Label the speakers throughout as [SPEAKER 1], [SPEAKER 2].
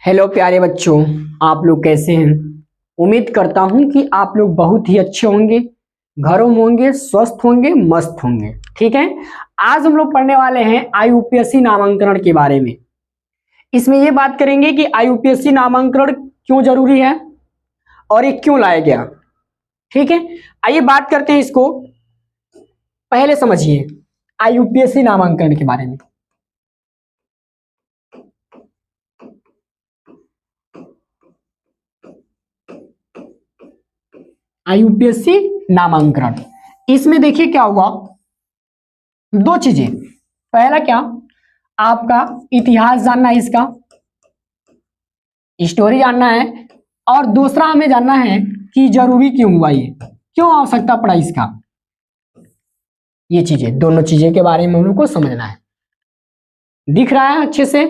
[SPEAKER 1] Hello प्यारे बच्चों, आप लोग कैसे हैं। उम्मीद करता हूं कि आप लोग बहुत ही अच्छे होंगे, घरों में होंगे, स्वस्थ होंगे, मस्त होंगे। ठीक है, आज हम लोग पढ़ने वाले हैं आईयूपीएससी नामांकन के बारे में। इसमें ये बात करेंगे कि आईयूपीएससी नामांकन क्यों जरूरी है और ये क्यों लाया गया। ठीक है, आइए बात करते हैं इसको। पहले समझिए आईयूपीएससी नामांकन के बारे में। आईयूपीएससी नामांकन, इसमें देखिए क्या हुआ, दो चीजें। पहला क्या, आपका इतिहास जानना है, इसका स्टोरी जानना है, और दूसरा हमें जानना है कि जरूरी क्यों हुआ, ये क्यों आवश्यकता पड़ा इसका। ये चीजें, दोनों चीजें के बारे में हम लोग को समझना है। दिख रहा है अच्छे से।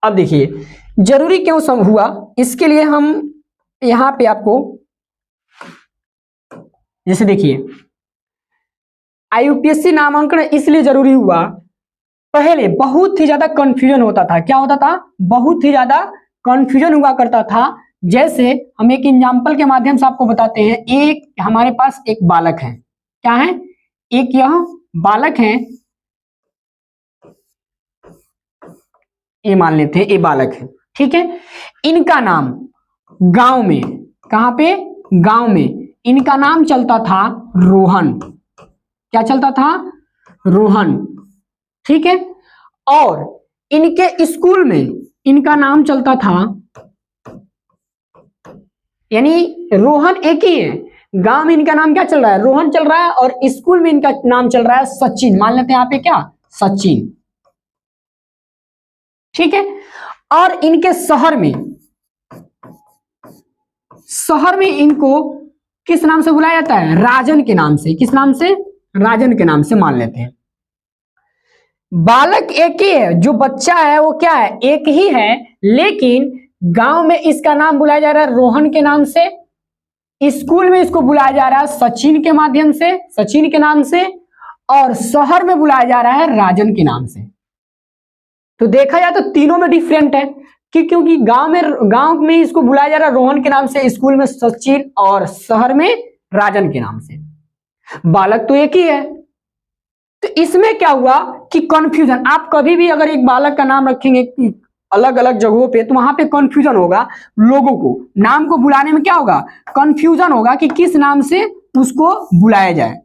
[SPEAKER 1] अब देखिए जरूरी क्यों सब हुआ, इसके लिए हम यहां पे आपको जैसे देखिए आईयूपीएससी नामांकन इसलिए जरूरी हुआ। पहले बहुत ही ज्यादा कंफ्यूजन होता था। क्या होता था? बहुत ही ज्यादा कंफ्यूजन हुआ करता था। जैसे हम एक एग्जांपल के माध्यम से आपको बताते हैं। एक हमारे पास एक बालक है, क्या है, एक यह बालक है, ये मान लेते हैं ये बालक है। ठीक है, इनका नाम गांव में, कहां पे, गांव में इनका नाम चलता था रोहन। क्या चलता था? रोहन। ठीक है, और इनके स्कूल में इनका नाम चलता था, यानी रोहन एक ही है, गांव में इनका नाम क्या चल रहा है, रोहन चल रहा है, और स्कूल में इनका नाम चल रहा है सचिन। मान लेते हैं यहाँ पे क्या, सचिन। ठीक है, और इनके शहर में इनको किस नाम से बुलाया जाता है? राजन के नाम से। किस नाम से? राजन के नाम से मान लेते हैं। बालक एक ही है, जो बच्चा है वो क्या है, एक ही है, लेकिन गांव में इसका नाम बुलाया जा रहा है रोहन के नाम से, स्कूल में इसको बुलाया जा रहा है सचिन के माध्यम से, सचिन के नाम से, और शहर में बुलाया जा रहा है राजन के नाम से। तो देखा जाए तो तीनों में डिफरेंट है कि क्योंकि गांव में इसको बुलाया जा रहा है रोहन के नाम से, स्कूल में सचिन, और शहर में राजन के नाम से। बालक तो एक ही है। तो इसमें क्या हुआ कि कंफ्यूजन, आप कभी भी अगर एक बालक का नाम रखेंगे अलग अलग जगहों पे तो वहां पे कंफ्यूजन होगा। लोगों को नाम को बुलाने में क्या होगा, कंफ्यूजन होगा कि किस नाम से उसको बुलाया जाए।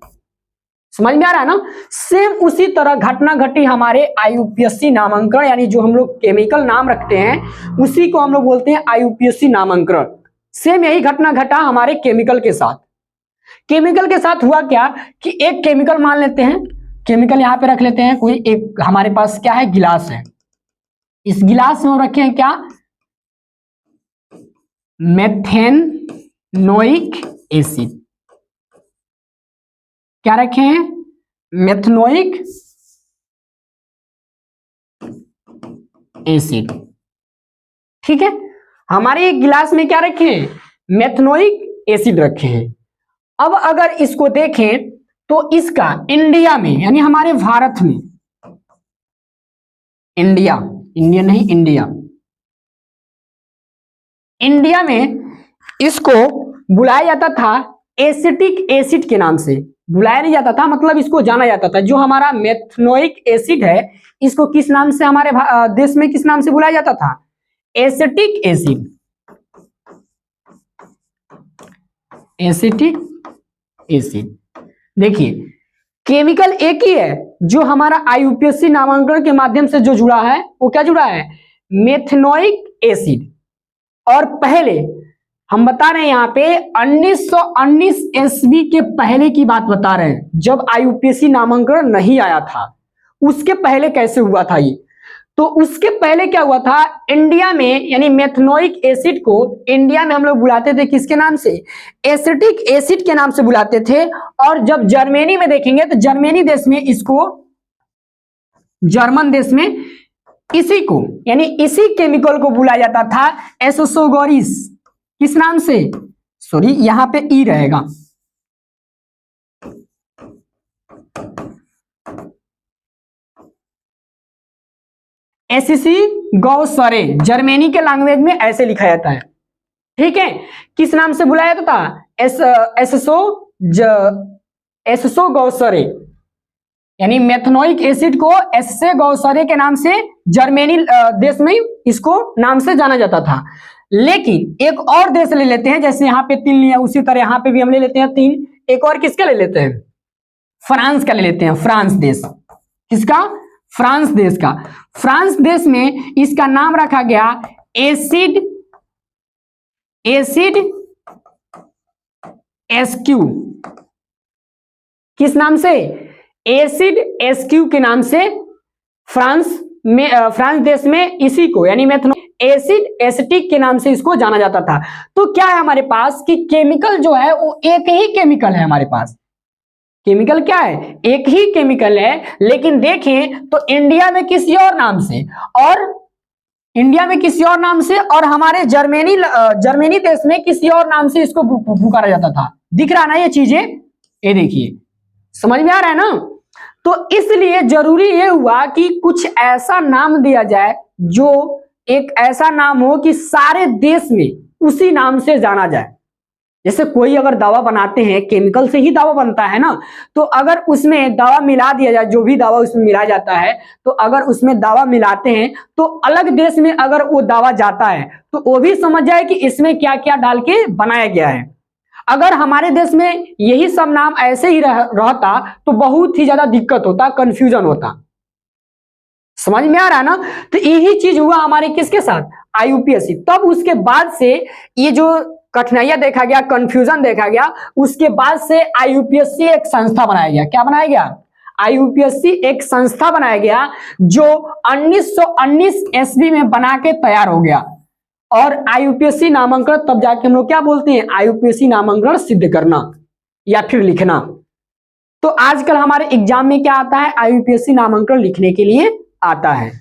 [SPEAKER 1] समझ में आ रहा है ना। सेम उसी तरह घटना घटी हमारे आईयूपीएससी नामांकन, यानी जो हम लोग केमिकल नाम रखते हैं उसी को हम लोग बोलते हैं आईयूपीएससी नामांकन। सेम यही घटना घटा हमारे केमिकल के साथ। केमिकल के साथ हुआ क्या कि एक केमिकल मान लेते हैं, केमिकल यहां पे रख लेते हैं, कोई एक हमारे पास क्या है, गिलास है। इस गिलास में हम रखे हैं क्या, मेथेनोइक एसिड। क्या रखे हैं? Methanoic acid. ठीक है, हमारे एक गिलास में क्या रखे हैं, मेथनोइक एसिड रखे हैं। अब अगर इसको देखें तो इसका इंडिया में, यानी हमारे भारत में, इंडिया, इंडिया नहीं, इंडिया में इसको बुलाया जाता था एसिटिक एसिड के नाम से। बुलाया नहीं जाता था, मतलब इसको जाना जाता था। जो हमारा मेथनोइक एसिड है इसको किस नाम से हमारे देश में किस नाम से बुलाया जाता था? Acetic acid. Acetic acid. देखिए केमिकल एक ही है, जो हमारा आईयूपीएससी नामांकन के माध्यम से जो जुड़ा है वो क्या जुड़ा है, मेथनोइक एसिड। और पहले हम बता रहे हैं यहाँ पे 1919 ईस्वी के पहले की बात बता रहे हैं, जब आईयूपीएससी नामांकन नहीं आया था। उसके पहले कैसे हुआ था ये, तो उसके पहले क्या हुआ था, इंडिया में, यानी मेथनोइक एसिड को इंडिया में हम लोग बुलाते थे किसके नाम से, एसिटिक एसिड के नाम से बुलाते थे। और जब जर्मनी में देखेंगे तो जर्मनी देश में इसको, जर्मन देश में इसी को, यानी इसी केमिकल को बुलाया जाता था एसोसोगोरिस। किस नाम से, सॉरी यहां पे ई रहेगा, एससी गौसरे, जर्मनी के लैंग्वेज में ऐसे लिखा जाता है। ठीक है, किस नाम से बुलाया जाता था? एससो गौसरे, यानी मेथनोइक एसिड को एससे गौसरे के नाम से जर्मनी देश में इसको नाम से जाना जाता था। लेकिन एक और देश ले लेते हैं, जैसे यहाँ पे 3 लिया, उसी तरह यहाँ पे भी हम ले लेते हैं 3। एक और किसका ले लेते हैं? फ्रांस का ले लेते हैं। फ्रांस देश, किसका? फ्रांस देश का। फ्रांस देश में इसका नाम रखा गया एसिड एसक्यू। किस नाम से? एसिड एसक्यू के नाम से फ्रांस देश में इसी को, यानी मेथनॉल एसिड एसिटिक के नाम से इसको जाना जाता था। तो क्या है हमारे पास कि केमिकल जो है वो एक ही केमिकल है हमारे पास। केमिकल क्या है? एक ही केमिकल है, लेकिन देखें तो इंडिया में किसी और नाम से, और हमारे जर्मनी देश में किसी और नाम से इसको पुकारा जाता था। दिख रहा ना ये चीजें? ये देखिए, समझ में आ रहा है ना? तो इसलिए जरूरी ये हुआ कि कुछ ऐसा नाम दिया जाए जो एक ऐसा नाम हो कि सारे देश में उसी नाम से जाना जाए। जैसे कोई अगर दवा बनाते हैं, केमिकल से ही दवा बनता है ना, तो अगर उसमें दवा मिला दिया जाए, जो भी दवा उसमें मिलाया जाता है, तो अगर उसमें दवा मिलाते हैं तो अलग देश में अगर वो दवा जाता है तो वो भी समझ जाए कि इसमें क्या क्या डाल के बनाया गया है। अगर हमारे देश में यही सब नाम ऐसे ही रहता तो बहुत ही ज्यादा दिक्कत होता, कंफ्यूजन होता। समझ में आ रहा है ना? तो यही चीज हुआ हमारे किसके साथ? आईयूपीएससी। तब उसके बाद से ये जो कठिनाइयां देखा गया, कंफ्यूजन देखा गया, उसके बाद से आईयूपीएससी एक संस्था बनाया गया। क्या बनाया गया? आईयूपीएससी एक संस्था बनाया गया जो 1919 ईस्वी में बना के तैयार हो गया। और आईयूपीएससी नामांकन, तब जाके हम लोग क्या बोलते हैं? आईयूपीएससी नामांकन सिद्ध करना या फिर लिखना। तो आजकल हमारे एग्जाम में क्या आता है? आईयूपीएससी नामांकन लिखने के लिए आता है।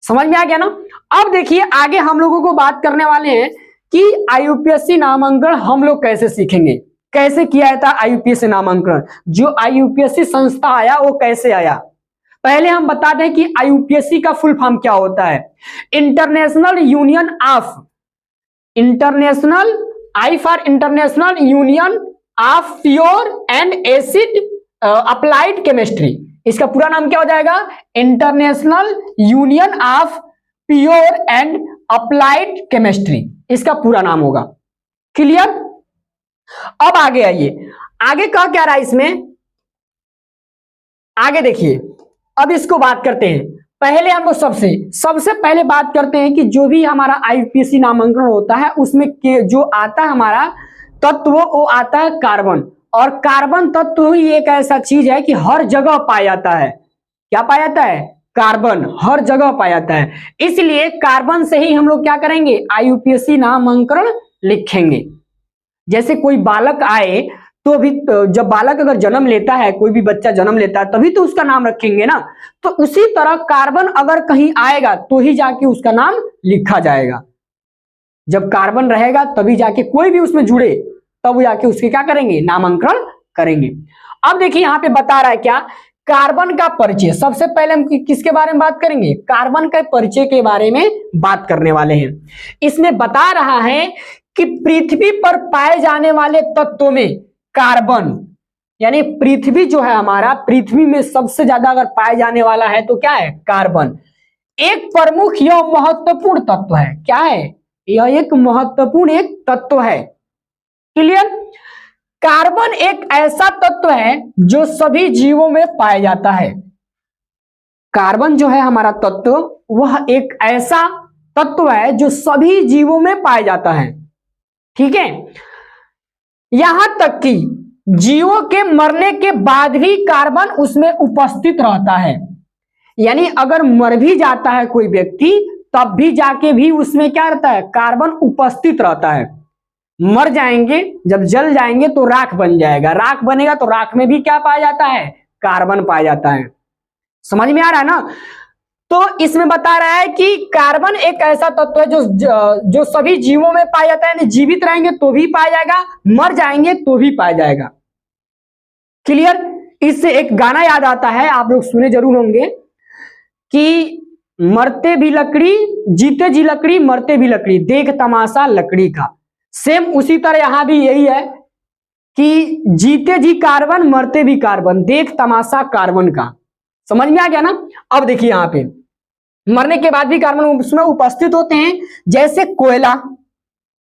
[SPEAKER 1] समझ में आ गया ना? अब देखिए आगे हम लोगों को बात करने वाले हैं कि आईयूपीएससी नामांकन हम लोग कैसे सीखेंगे, कैसे किया जाता है आईयूपीएससी नामांकन। जो आईयूपीएससी संस्था आया वो कैसे आया? पहले हम बता दें कि आईयूपीएससी का फुल फॉर्म क्या होता है। International union of pure and acid applied chemistry. इसका पूरा नाम क्या हो जाएगा? International union of pure and applied chemistry, इसका पूरा नाम होगा। क्लियर? अब आगे आइए, आगे क्या रहा है इसमें? आगे देखिए, अब इसको बात करते हैं। पहले हम लोग सबसे पहले बात करते हैं कि जो भी हमारा आईयूपीएससी नामांकन होता है उसमें जो आता है हमारा तत्व, वो आता है कार्बन। और कार्बन तत्व ही एक ऐसा चीज है कि हर जगह पाया जाता है। क्या पाया जाता है? कार्बन हर जगह पाया जाता है। इसलिए कार्बन से ही हम लोग क्या करेंगे? आईयूपीएससी नामांकन लिखेंगे। जैसे कोई बालक आए तो भी, जब बालक अगर जन्म लेता है, कोई भी बच्चा जन्म लेता है, तभी तो उसका नाम रखेंगे ना। तो उसी तरह कार्बन अगर कहीं आएगा तो ही जाके उसका नाम लिखा जाएगा। जब कार्बन रहेगा तभी जाके कोई भी उसमें जुड़े, तब जाके उसके क्या करेंगे? नामांकन करेंगे। अब देखिए यहां पे बता रहा है क्या? कार्बन का परिचय। सबसे पहले हम किसके बारे में बात करेंगे? कार्बन के परिचय के बारे में बात करने वाले हैं। इसमें बता रहा है कि पृथ्वी पर पाए जाने वाले तत्वों में कार्बन, यानी पृथ्वी जो है हमारा, पृथ्वी में सबसे ज्यादा अगर पाए जाने वाला है तो क्या है? कार्बन। एक प्रमुख या महत्वपूर्ण तत्व है। क्या है? यह एक महत्वपूर्ण एक तत्व है। क्लियर? कार्बन एक ऐसा तत्व है जो सभी जीवों में पाया जाता है। कार्बन जो है हमारा तत्व, वह एक ऐसा तत्व है जो सभी जीवों में पाया जाता है। ठीक है? यहां तक कि जीवों के मरने के बाद भी कार्बन उसमें उपस्थित रहता है। यानी अगर मर भी जाता है कोई व्यक्ति, तब भी जाके भी उसमें क्या रहता है? कार्बन उपस्थित रहता है। मर जाएंगे, जब जल जाएंगे तो राख बन जाएगा, राख बनेगा तो राख में भी क्या पाया जाता है? कार्बन पाया जाता है। समझ में आ रहा है ना? तो इसमें बता रहा है कि कार्बन एक ऐसा तत्व है जो सभी जीवों में पाया जाता है। यानी जीवित रहेंगे तो भी पाया जाएगा, मर जाएंगे तो भी पाया जाएगा। क्लियर? इससे एक गाना याद आता है, आप लोग सुने जरूर होंगे कि मरते भी लकड़ी, जीते जी लकड़ी, मरते भी लकड़ी, देख तमाशा लकड़ी का। सेम उसी तरह यहां भी यही है कि जीते जी कार्बन, मरते भी कार्बन, देख तमाशा कार्बन का। समझ में आ गया ना। अब देखिए यहां पे मरने के बाद भी कार्बन उसमें उपस्थित होते हैं, जैसे कोयला,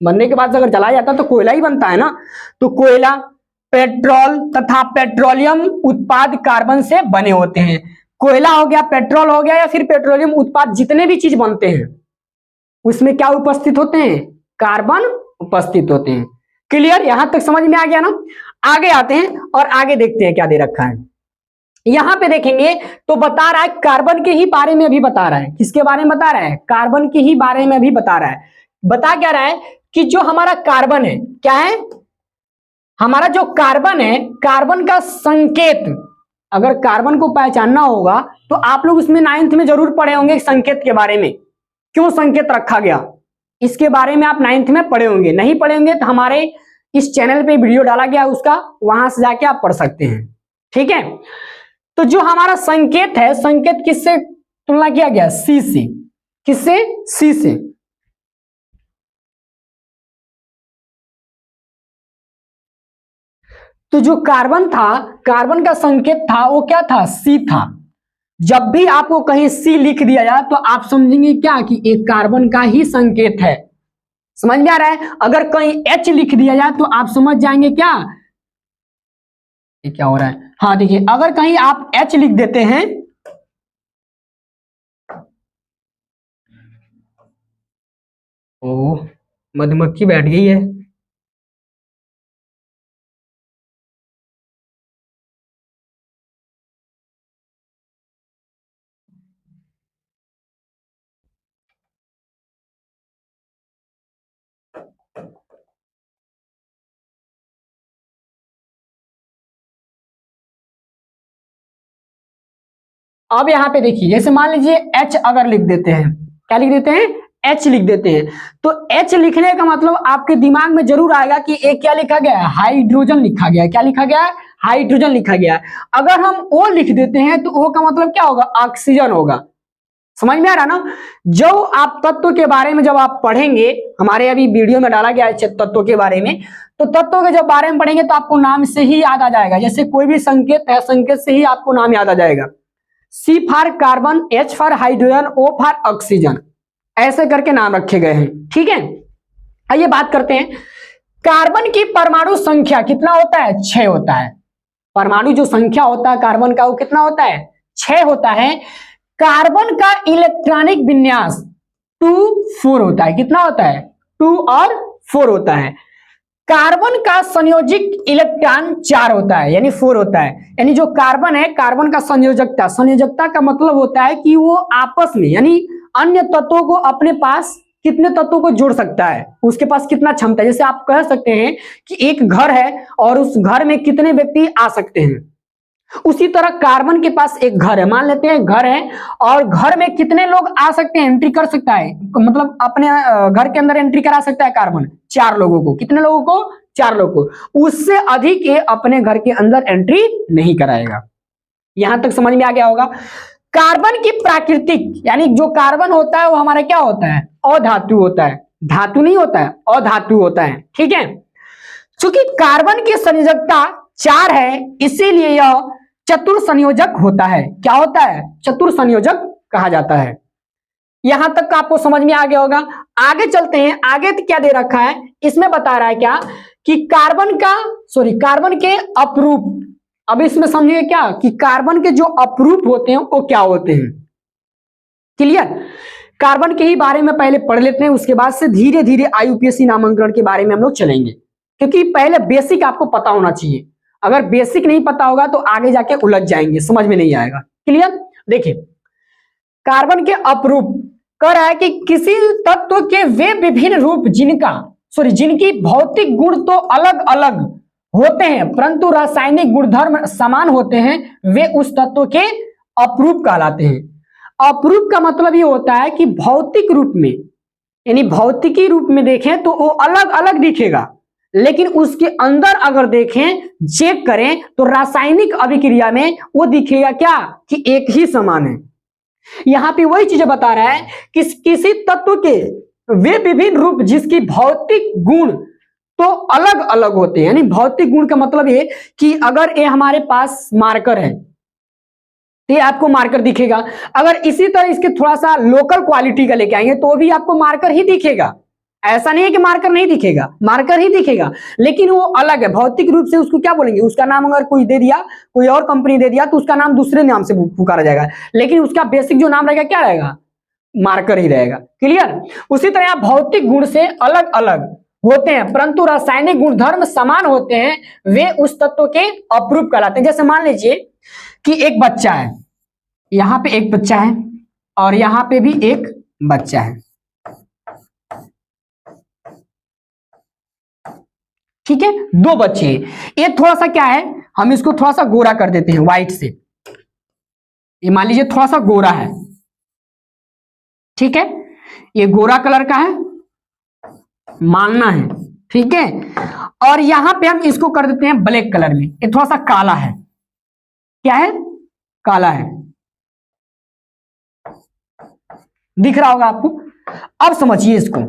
[SPEAKER 1] मरने के बाद अगर जलाया जाता है तो कोयला ही बनता है ना, तो कोयला, पेट्रोल तथा पेट्रोलियम उत्पाद कार्बन से बने होते हैं। कोयला हो गया, पेट्रोल हो गया, या फिर पेट्रोलियम उत्पाद जितने भी चीज बनते हैं उसमें क्या उपस्थित होते हैं, कार्बन उपस्थित होते हैं। क्लियर, यहां तक समझ में आ गया ना। आगे आते हैं और आगे देखते हैं क्या दे रखा है। यहां पे देखेंगे तो बता रहा है कार्बन के ही बारे में अभी बता रहा है। किसके बारे में बता रहा है, कार्बन के ही बारे में अभी बता रहा है। बता क्या रहा है कि जो हमारा कार्बन है, क्या है, हमारा जो कार्बन है, कार्बन का संकेत, अगर कार्बन को पहचानना होगा तो आप लोग उसमें 9th में जरूर पढ़े होंगे संकेत के बारे में, क्यों संकेत रखा गया इसके बारे में आप 9th में पढ़े होंगे। नहीं पढ़े होंगे तो हमारे इस चैनल पे वीडियो डाला गया उसका, वहां से जाके आप पढ़ सकते हैं। ठीक है, तो जो हमारा संकेत है, संकेत किससे तुलना किया गया, सी से। किससे, सी से। तो जो कार्बन था, कार्बन का संकेत था वो क्या था, सी था। जब भी आपको कहीं सी लिख दिया जाए तो आप समझेंगे क्या कि एक कार्बन का ही संकेत है। समझ में आ रहा है। अगर कहीं एच लिख दिया जाए तो आप समझ जाएंगे क्या, ये क्या हो रहा है। हाँ देखिए, अगर कहीं आप एच लिख देते हैं, ओ मधुमक्खी बैठ गई है। अब यहां पे देखिए, जैसे मान लीजिए एच अगर लिख देते हैं, क्या लिख देते हैं, एच लिख देते हैं, तो एच लिखने का मतलब आपके दिमाग में जरूर आएगा कि एक क्या लिखा गया है, हाइड्रोजन लिखा गया है। क्या लिखा गया है, हाइड्रोजन लिखा गया है। अगर हम ओ लिख देते हैं तो ओ का मतलब क्या होगा, ऑक्सीजन होगा। समझ में आ रहा ना। जो आप तत्व के बारे में जब आप पढ़ेंगे, हमारे अभी वीडियो में डाला गया है तत्वों के बारे में, तो तत्वों के जब बारे में पढ़ेंगे तो आपको नाम से ही याद आ जाएगा। जैसे कोई भी संकेत है, संकेत से ही आपको नाम याद आ जाएगा। C for carbon, H for hydrogen, O for oxygen, ऐसे करके नाम रखे गए हैं। ठीक है, आइए बात करते हैं। कार्बन की परमाणु संख्या कितना होता है, 6 होता है। परमाणु जो संख्या होता है कार्बन का वो कितना होता है, 6 होता है। कार्बन का इलेक्ट्रॉनिक विन्यास 2 4 होता है। कितना होता है, 2 और 4 होता है। कार्बन का संयोजिक इलेक्ट्रॉन 4 होता है, यानी 4 होता है। यानी जो कार्बन है, कार्बन का संयोजकता, संयोजकता का मतलब होता है कि वो आपस में, यानी अन्य तत्वों को अपने पास कितने तत्वों को जोड़ सकता है, उसके पास कितना क्षमता है। जैसे आप कह सकते हैं कि एक घर है और उस घर में कितने व्यक्ति आ सकते हैं, उसी तरह कार्बन के पास एक घर है। मान लेते हैं घर है और घर में कितने लोग आ सकते हैं, एंट्री कर सकता है, मतलब अपने घर के अंदर एंट्री करा सकता है कार्बन, 4 लोगों को। कितने लोगों को, 4 लोगों को। उससे अधिक ये अपने घर के अंदर एंट्री नहीं कराएगा। यहां तक समझ में आ गया होगा। कार्बन की प्राकृतिक, यानी जो कार्बन होता है वो हमारा क्या होता है, अधातु होता है। धातु नहीं होता है, अधातु होता है। ठीक है, चूंकि कार्बन की संयोजकता 4 है, इसीलिए यह चतुर संयोजक होता है। क्या होता है, चतुर संयोजक कहा जाता है। यहां तक आपको समझ में आ गया होगा। आगे चलते हैं, आगे क्या दे रखा है, इसमें बता रहा है क्या कि कार्बन के अपरूप। अब इसमें समझिए क्या कि कार्बन के जो अपरूप होते हैं वो क्या होते हैं। क्लियर, कार्बन के ही बारे में पहले पढ़ लेते हैं, उसके बाद से धीरे धीरे आईयूपीएसी नामांकन के बारे में हम लोग चलेंगे, क्योंकि पहले बेसिक आपको पता होना चाहिए। अगर बेसिक नहीं पता होगा तो आगे जाके उलझ जाएंगे, समझ में नहीं आएगा। क्लियर, देखिए कार्बन के अपरूप कह रहा है कि किसी तत्व के वे विभिन्न रूप जिनकी भौतिक गुण तो अलग अलग होते हैं परंतु रासायनिक गुणधर्म समान होते हैं, वे उस तत्व के अपरूप कहलाते हैं। अपरूप का मतलब ये होता है कि भौतिक रूप में, यानी भौतिकी रूप में देखें तो वो अलग अलग दिखेगा, लेकिन उसके अंदर अगर देखें, चेक करें तो रासायनिक अभिक्रिया में वो दिखेगा क्या कि एक ही समान है। यहां पे वही चीजें बता रहा है कि किसी तत्व के वे विभिन्न रूप जिसकी भौतिक गुण तो अलग अलग होते हैं। यानी भौतिक गुण का मतलब ये कि अगर ये हमारे पास मार्कर है तो ये आपको मार्कर दिखेगा, अगर इसी तरह इसके थोड़ा सा लोकल क्वालिटी का लेके आएंगे तो भी आपको मार्कर ही दिखेगा। ऐसा नहीं है कि मार्कर नहीं दिखेगा, मार्कर ही दिखेगा, लेकिन वो अलग है भौतिक रूप से। उसको क्या बोलेंगे, उसका नाम अगर कोई दे दिया, कोई और कंपनी दे दिया तो उसका नाम दूसरे नाम से पुकारा जाएगा, लेकिन उसका बेसिक जो नाम रहेगा क्या रहेगा, मार्कर ही रहेगा। क्लियर। उसी तरह आप भौतिक गुण से अलग अलग होते हैं परंतु रासायनिक गुणधर्म समान होते हैं, वे उस तत्व के अपरूप कहलाते हैं। जैसे मान लीजिए कि एक बच्चा है, यहां पे एक बच्चा है और यहां पे भी एक बच्चा है, ठीक है, दो बच्चे। ये थोड़ा सा क्या है, हम इसको थोड़ा सा गोरा कर देते हैं व्हाइट से। ये मान लीजिए थोड़ा सा गोरा है, ठीक है, ये गोरा कलर का है मानना है, ठीक है। और यहां पे हम इसको कर देते हैं ब्लैक कलर में, ये थोड़ा सा काला है, क्या है, काला है, दिख रहा होगा आपको। अब समझिए इसको,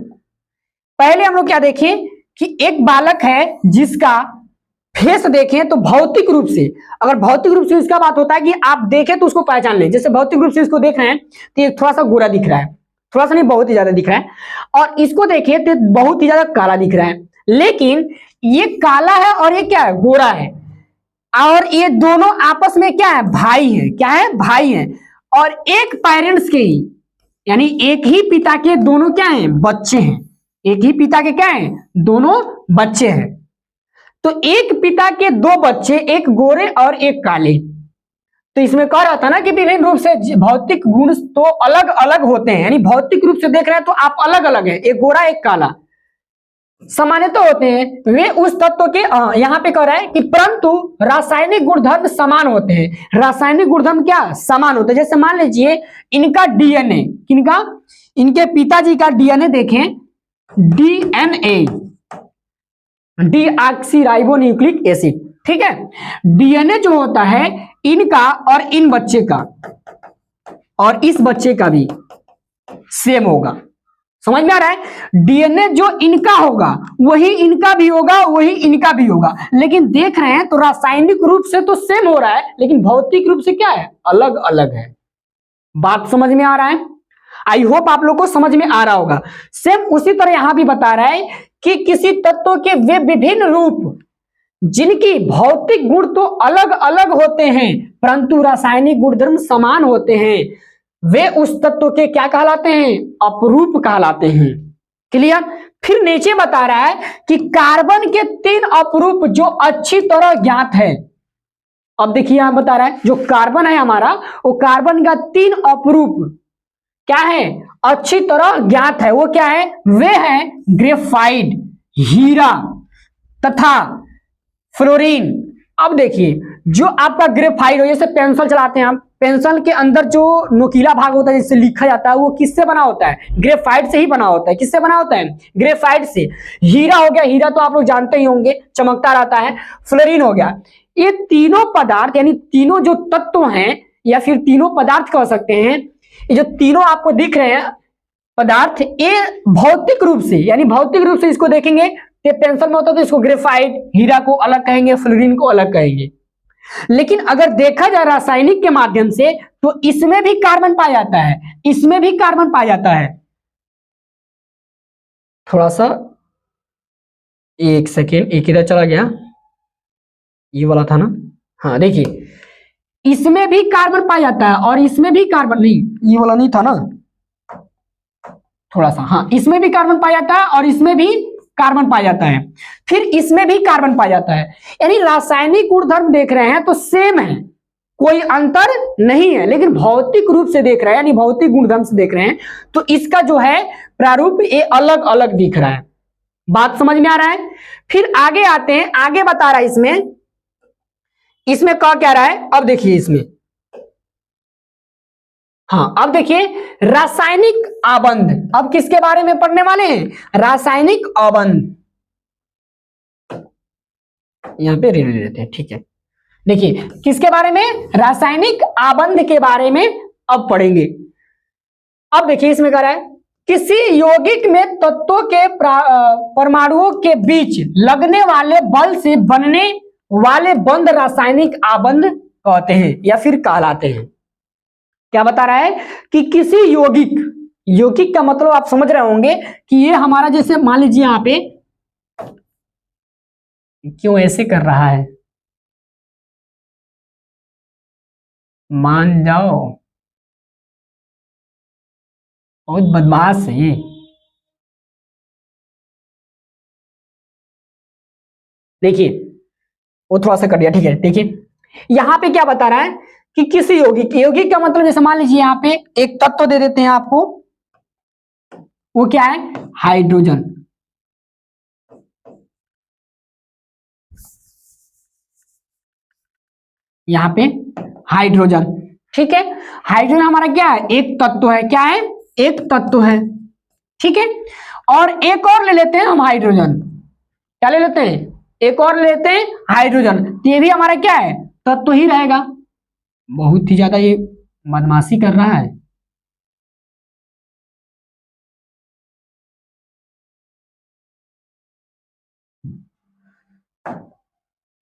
[SPEAKER 1] पहले हम लोग क्या देखें कि एक बालक है जिसका फेस देखें तो भौतिक रूप से, अगर भौतिक रूप से इसका बात होता है कि आप देखें तो उसको पहचान लें। जैसे भौतिक रूप से इसको देख रहे हैं तो ये थोड़ा सा गोरा दिख रहा है, थोड़ा सा नहीं बहुत ही ज्यादा दिख रहा है, और इसको देखिए तो बहुत ही ज्यादा काला दिख रहा है, लेकिन ये काला है और ये क्या है, गोरा है, और ये दोनों आपस में क्या है, भाई है, क्या है, भाई है, और एक पेरेंट्स के ही, यानी एक ही पिता के दोनों क्या हैं, बच्चे हैं, एक ही पिता के क्या हैं, दोनों बच्चे हैं। तो एक पिता के दो बच्चे, एक गोरे और एक काले, तो इसमें कह रहा था ना कि विभिन्न रूप से भौतिक गुण तो अलग अलग होते हैं, यानी भौतिक रूप से देख रहे हैं तो आप अलग अलग है, एक गोरा एक काला, सामान्य तो होते हैं वे उस तत्व के, यहां पे कह रहा है कि परंतु रासायनिक गुणधर्म समान होते हैं। रासायनिक गुणधर्म क्या समान होते हैं। जैसे मान लीजिए इनका डीएनए, किनका, इनके पिताजी का डीएनए देखें, डीएनए डीऑक्सीराइबोन्यूक्लिक एसिड, ठीक है, डीएनए जो होता है इनका और इन बच्चे का और इस बच्चे का भी सेम होगा। समझ में आ रहा है, डीएनए जो इनका होगा वही इनका भी होगा, वही इनका भी होगा, लेकिन देख रहे हैं तो रासायनिक रूप से तो सेम हो रहा है लेकिन भौतिक रूप से क्या है, अलग अलग है। बात समझ में आ रहा है, आई होप आप लोग को समझ में आ रहा होगा। सेम उसी तरह यहां भी बता रहा है कि किसी तत्व के वे विभिन्न रूप जिनकी भौतिक गुण तो अलग अलग होते हैं परंतु रासायनिक गुणधर्म समान होते हैं, वे उस तत्व के क्या कहलाते हैं, अपरूप कहलाते हैं। क्लियर। फिर नीचे बता रहा है कि कार्बन के 3 अपरूप जो अच्छी तरह ज्ञात है। अब देखिए यहां बता रहा है जो कार्बन है हमारा, वो कार्बन का 3 अपरूप क्या है, अच्छी तरह ज्ञात है। वो क्या है, वे हैं ग्रेफाइट, हीरा तथा फ्लोरीन। अब देखिए जो आपका ग्रेफाइट हो, जैसे पेंसिल चलाते हैं हम, पेंसिल के अंदर जो नोकीला भाग होता है जिससे लिखा जाता है वो किससे बना होता है, ग्रेफाइट से ही बना होता है। किससे बना होता है, ग्रेफाइट से। हीरा हो गया, हीरा तो आप लोग जानते ही होंगे, चमकता रहता है। फ्लोरीन हो गया। ये तीनों पदार्थ यानी तीनों जो तत्व हैं या फिर तीनों पदार्थ कह सकते हैं, ये जो तीनों आपको दिख रहे हैं पदार्थ, ये भौतिक रूप से यानी भौतिक रूप से इसको देखेंगे तो पेंसिल में होता तो इसको ग्रेफाइट, हीरा को अलग कहेंगे, फ्लोरीन को अलग कहेंगे। लेकिन अगर देखा जाए रासायनिक के माध्यम से तो इसमें भी कार्बन पाया जाता है, इसमें भी कार्बन पाया जाता है। थोड़ा सा एक सेकेंड, एक इधर चला गया, ये वाला था ना, हाँ देखिए इसमें भी कार्बन पाया जाता है और इसमें भी कार्बन, नहीं ये वाला नहीं था ना, थोड़ा सा, हाँ इसमें भी कार्बन पाया जाता है और इसमें भी कार्बन पाया जाता है, फिर इसमें भी कार्बन पाया जाता है। यानी रासायनिक गुणधर्म देख रहे हैं तो सेम है, कोई अंतर नहीं है, लेकिन भौतिक रूप से देख रहे हैं यानी भौतिक गुणधर्म से देख रहे हैं तो इसका जो है प्रारूप ये अलग अलग दिख रहा है। बात समझ में आ रहा है। फिर आगे आते हैं, आगे बता रहा है इसमें क्या रहा है। अब देखिए इसमें, हाँ अब देखिए रासायनिक आबंध, अब किसके बारे में पढ़ने वाले हैं, रासायनिक आबंध। यहां पे ले लेते हैं, ठीक है। देखिए किसके बारे में, रासायनिक आबंध के बारे में अब पढ़ेंगे। अब देखिए इसमें कह रहा है किसी यौगिक में तत्वों के परमाणुओं के बीच लगने वाले बल से बनने वाले बंध रासायनिक आबंध कहते हैं या फिर कहलाते हैं। क्या बता रहा है कि किसी यौगिक, यौगिक का मतलब आप समझ रहे होंगे कि ये हमारा, जैसे मान लीजिए यहां पे क्यों ऐसे कर रहा है, मान जाओ, बहुत बदमाश है ये। देखिए वो थोड़ा सा कर दिया, ठीक है। देखिए यहां पे क्या बता रहा है कि किसी यौगिक, यौगिक का मतलब जैसे मान लीजिए यहां पे एक तत्व दे देते हैं आपको, वो क्या है, हाइड्रोजन। यहां पे हाइड्रोजन, ठीक है। हाइड्रोजन हमारा क्या है, एक तत्व है। क्या है, एक तत्व है, ठीक है। और एक और ले लेते हैं हम हाइड्रोजन, क्या ले लेते हैं, एक और ले लेते हैं हाइड्रोजन, तो ये भी हमारा क्या है, तत्व ही रहेगा। बहुत ही ज्यादा ये बदमाशी कर रहा है।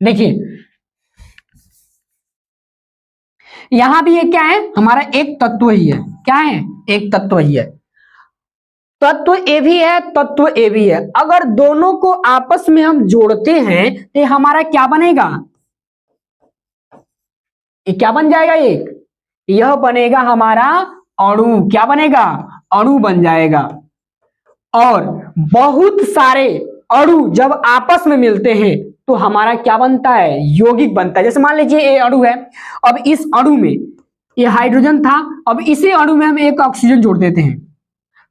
[SPEAKER 1] देखिए यहां भी ये क्या है, हमारा एक तत्व ही है। क्या है, एक तत्व ही है। तत्व ए भी है, तत्व ए भी है। अगर दोनों को आपस में हम जोड़ते हैं तो हमारा क्या बनेगा, ये क्या बन जाएगा, यह बनेगा हमारा अणु। क्या बनेगा, अणु बन जाएगा। और बहुत सारे अणु जब आपस में मिलते हैं तो हमारा क्या बनता है, यौगिक बनता है। जैसे मान लीजिए ये अणु है, अब इस अणु में ये हाइड्रोजन था, अब इसी अणु में हम एक ऑक्सीजन जोड़ देते हैं,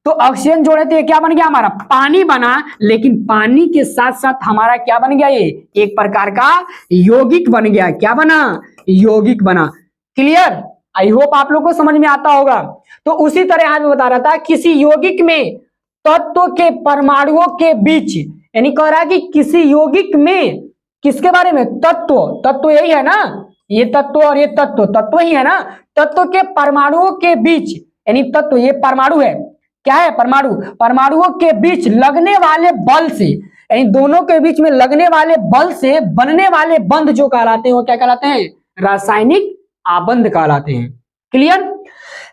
[SPEAKER 1] तो ऑक्सीजन जोड़े तो ये क्या बन गया, हमारा पानी बना। लेकिन पानी के साथ साथ हमारा क्या बन गया, ये एक प्रकार का यौगिक बन गया। क्या बना, यौगिक बना। क्लियर, आई होप आप लोग को समझ में आता होगा। तो उसी तरह आज मैं बता रहा था, किसी यौगिक में तत्व के परमाणुओं के बीच, यानी कह रहा है कि किसी यौगिक में, किसके बारे में, तत्व, तत्व यही है ना, ये तत्व और ये तत्व, तत्व ही है ना। तत्व के परमाणुओं के बीच, यानी तत्व ये परमाणु है, क्या है, परमाणु, परमाणुओं के बीच लगने वाले बल से, यानी दोनों के बीच में लगने वाले बल से बनने वाले बंध जो कहलाते हैं वो क्या कहलाते हैं, रासायनिक आबंध कहलाते हैं। क्लियर।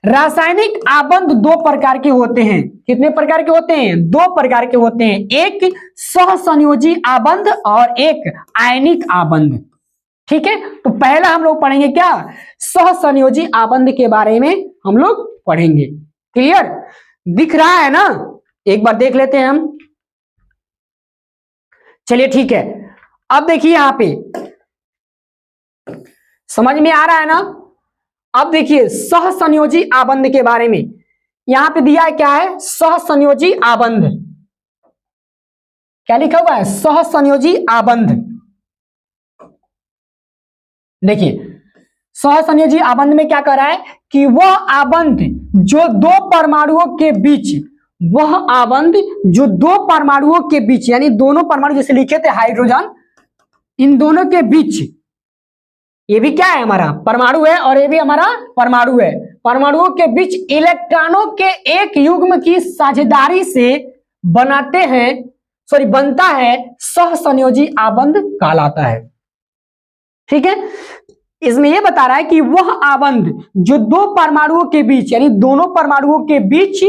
[SPEAKER 1] रासायनिक आबंध दो प्रकार के होते हैं। कितने प्रकार के होते हैं, दो प्रकार के होते हैं। एक सहसंयोजी आबंध और एक आयनिक आबंध। ठीक है, तो पहला हम लोग पढ़ेंगे क्या, सहसंयोजी आबंध के बारे में हम लोग पढ़ेंगे। क्लियर, दिख रहा है ना, एक बार देख लेते हैं हम। चलिए ठीक है, अब देखिए यहां पे समझ में आ रहा है ना। अब देखिए सहसंयोजी आबंध के बारे में यहां पे दिया है, क्या है, सहसंयोजी आबंध। क्या लिखा हुआ है, सहसंयोजी आबंध। देखिए सहसंयोजी आबंध में क्या कर रहा है कि वह आबंध जो दो परमाणुओं के बीच, वह आबंध जो दो परमाणुओं के बीच, यानी दोनों परमाणु जैसे लिखे थे हाइड्रोजन, इन दोनों के बीच, ये भी क्या है, हमारा परमाणु है और ये भी हमारा परमाणु है, परमाणुओं के बीच इलेक्ट्रॉनों के एक युग्म की साझेदारी से बनाते हैं, सॉरी बनता है, सहसंयोजी आबंध कहलाता है। ठीक है, इसमें यह बता रहा है कि वह आबंध जो दो परमाणुओं के बीच, यानी दोनों परमाणुओं के बीच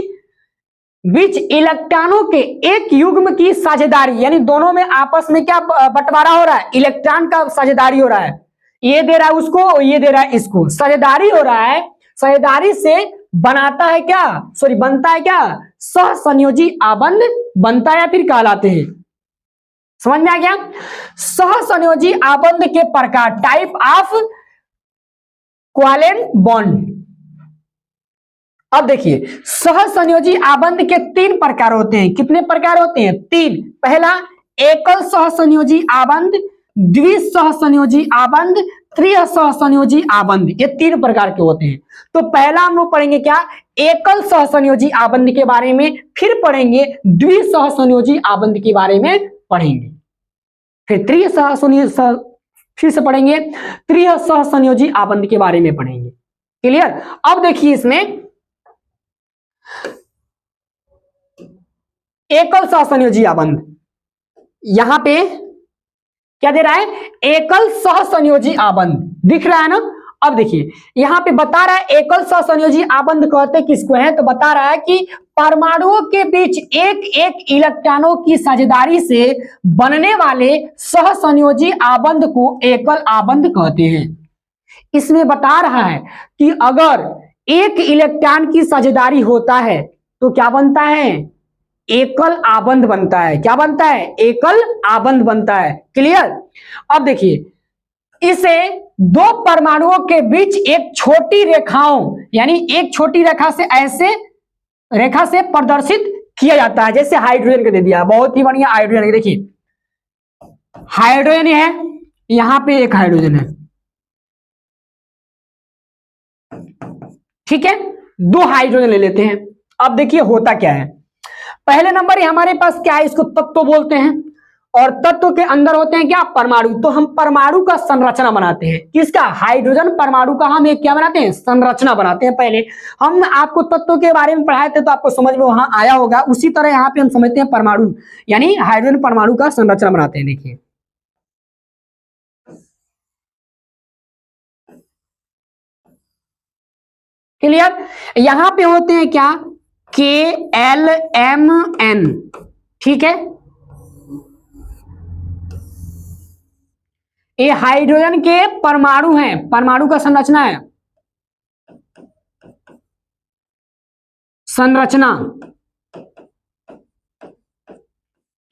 [SPEAKER 1] इलेक्ट्रॉनों के एक युग्म की साझेदारी, यानी दोनों में आपस में क्या बंटवारा हो रहा है, इलेक्ट्रॉन का साझेदारी हो रहा है, ये दे रहा है उसको, ये दे रहा है इसको, साझेदारी हो रहा है, साझेदारी से बनाता है क्या, सॉरी बनता है क्या, सहसंयोजी आबंध बनता है या फिर कहलाते हैं। समझ में आ गया। सहसंयोजी आबंध के प्रकार, टाइप ऑफ कोवेलेंट बॉन्ड। अब देखिए सहसंयोजी आबंध के तीन प्रकार होते हैं। कितने प्रकार होते हैं, तीन। पहला एकल सहसंयोजी आबंध, द्विसहसंयोजी आबंध, त्रिसहसंयोजी आबंध, ये तीन प्रकार के होते हैं। तो पहला हम लोग पढ़ेंगे क्या, एकल सहसंयोजी आबंध के बारे में, फिर पढ़ेंगे द्विसहसंयोजी आबंध के बारे में पढ़ेंगे, फिर फिर से पढ़ेंगे त्रिसहसंयोजी आबंध के बारे में पढ़ेंगे। क्लियर। अब देखिए इसमें एकल सहसंयोजी आबंध, यहां पे क्या दे रहा है, एकल सहसंयोजी आबंध दिख रहा है ना। अब देखिए यहां पे बता रहा है एकल सहसंयोजी आबंध कहते किसको है, तो बता रहा है कि परमाणुओं के बीच एक एक इलेक्ट्रॉनों की साझेदारी से बनने वाले सहसंयोजी आबंध को एकल आबंध कहते हैं। इसमें बता रहा है कि अगर एक इलेक्ट्रॉन की साझेदारी होता है तो क्या बनता है, एकल आबंध बनता है। क्या बनता है, एकल आबंध बनता है। क्लियर। अब देखिए इसे दो परमाणुओं के बीच एक छोटी रेखाओं यानी एक छोटी रेखा से ऐसे रेखा से प्रदर्शित किया जाता है, जैसे हाइड्रोजन का दे दिया, बहुत ही बढ़िया हाइड्रोजन। देखिए हाइड्रोजन है, यहां पे एक हाइड्रोजन है, ठीक है, दो हाइड्रोजन ले लेते हैं। अब देखिए होता क्या है, पहले नंबर हमारे पास क्या है, इसको तत्व बोलते हैं, और तत्व के अंदर होते हैं क्या, परमाणु। तो हम परमाणु का संरचना बनाते हैं, किसका, हाइड्रोजन परमाणु का हम एक क्या बनाते हैं, संरचना बनाते हैं। पहले हम आपको तत्व के बारे में पढ़ाए थे तो आपको समझ में वहां आया होगा, उसी तरह यहाँ पे हम समझते हैं परमाणु यानी हाइड्रोजन परमाणु का संरचना बनाते हैं। देखिए क्लियर। यहां पे होते हैं क्या, KLMN, ठीक है, ये हाइड्रोजन के परमाणु हैं, परमाणु का संरचना है, संरचना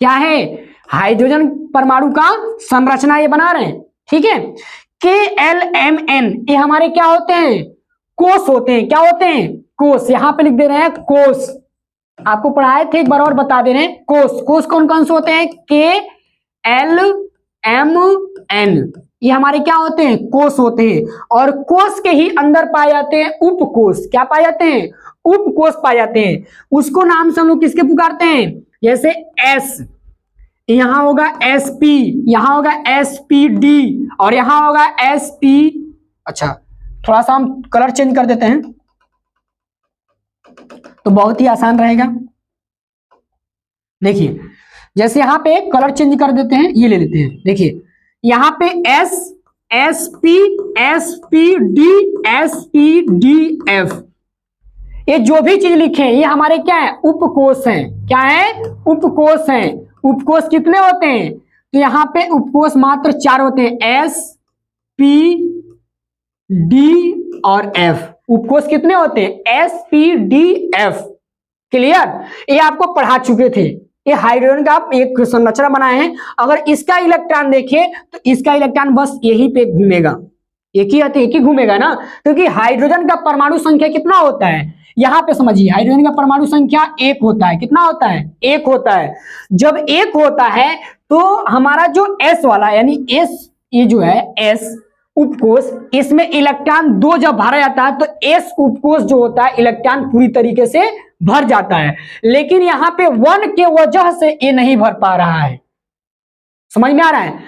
[SPEAKER 1] क्या है, हाइड्रोजन परमाणु का संरचना ये बना रहे हैं, ठीक है। KLMN ये हमारे क्या होते हैं, कोष होते हैं। क्या होते हैं, कोष, यहां पे लिख दे रहे हैं कोष, आपको पढ़ाए थे एक बार और बता दे रहे हैं। कोष, कोष कौन कौन से होते हैं, KLMN ये हमारे क्या होते हैं, कोष होते हैं। और कोष के ही अंदर पाए जाते हैं उपकोष। क्या पाए जाते हैं, उपकोष पाए जाते हैं। उसको नाम से हम लोग किसके पुकारते हैं, जैसे S, यहां होगा SP, यहां होगा SPD और यहां होगा SP। अच्छा थोड़ा सा हम कलर चेंज कर देते हैं तो बहुत ही आसान रहेगा। देखिए जैसे यहां पे कलर चेंज कर देते हैं, ये ले लेते हैं। देखिए यहां पे S, SP, SPD, SPDF, ये जो भी चीज लिखे हैं ये हमारे क्या है, उपकोष हैं। क्या है, उपकोष हैं। उपकोष कितने होते हैं, तो यहां पे उपकोष मात्र 4 होते हैं, S, P, D और F। उपकोष कितने होते हैं, S, P, D, F। Clear, ये आपको पढ़ा चुके थे। ये हाइड्रोजन का एक संरचना बनाए हैं, अगर इसका इलेक्ट्रॉन देखें तो इसका इलेक्ट्रॉन बस यही पे घूमेगा, एक ही घूमेगा ना, क्योंकि हाइड्रोजन का परमाणु संख्या कितना होता है, यहां पे समझिए, हाइड्रोजन का परमाणु संख्या 1 होता है। कितना होता है, 1 होता है। जब 1 होता है तो हमारा जो S वाला यानी S, ये जो है S उपकोष, इसमें इलेक्ट्रॉन 2 जब भरा जाता है तो S उपकोष जो होता है इलेक्ट्रॉन पूरी तरीके से भर जाता है, लेकिन यहां पे 1 के वजह से ये नहीं भर पा रहा है। समझ में आ रहा है,